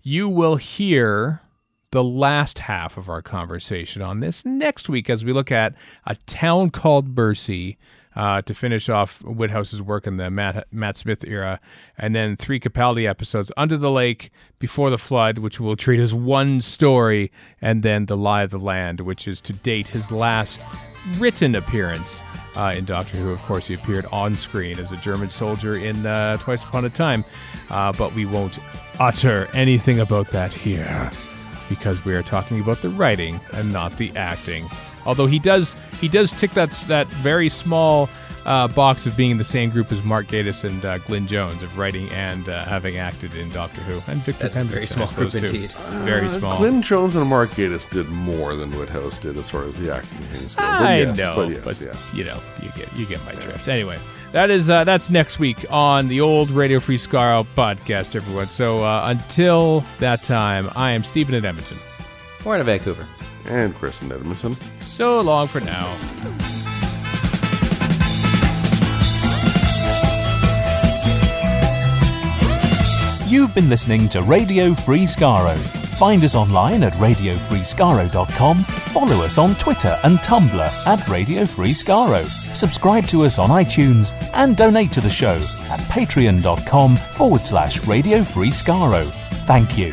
you will hear the last half of our conversation on this next week as we look at A Town Called Mercy to finish off Whithouse's work in the Matt Smith era, and then 3 Capaldi episodes, Under the Lake, Before the Flood, which we'll treat as one story, and then The Lie of the Land, which is to date his last written appearance in Doctor Who. Of course, he appeared on screen as a German soldier in Twice Upon a Time, but we won't utter anything about that here, because we are talking about the writing and not the acting Although he does tick that very small box of being in the same group as Mark Gatiss and Glyn Jones, of writing and having acted in Doctor Who, and Victor That's a Pemberton, very small I suppose, group too. indeed. Very small. Glyn Jones and Mark Gatiss did more than Whithouse did as far as the acting things go. I But know, yes, but you know, you get my drift. Anyway, that's next week on the old Radio Free Skaro podcast, everyone. So until that time, I am Stephen in Edmonton. We're in Vancouver. And Chris in Edmonton. So long for now. You've been listening to Radio Free Skaro. Find us online at radiofreeskaro.com, follow us on Twitter and Tumblr at Radio Free Skaro, subscribe to us on iTunes, and donate to the show at patreon.com/Radio Free Skaro. Thank you.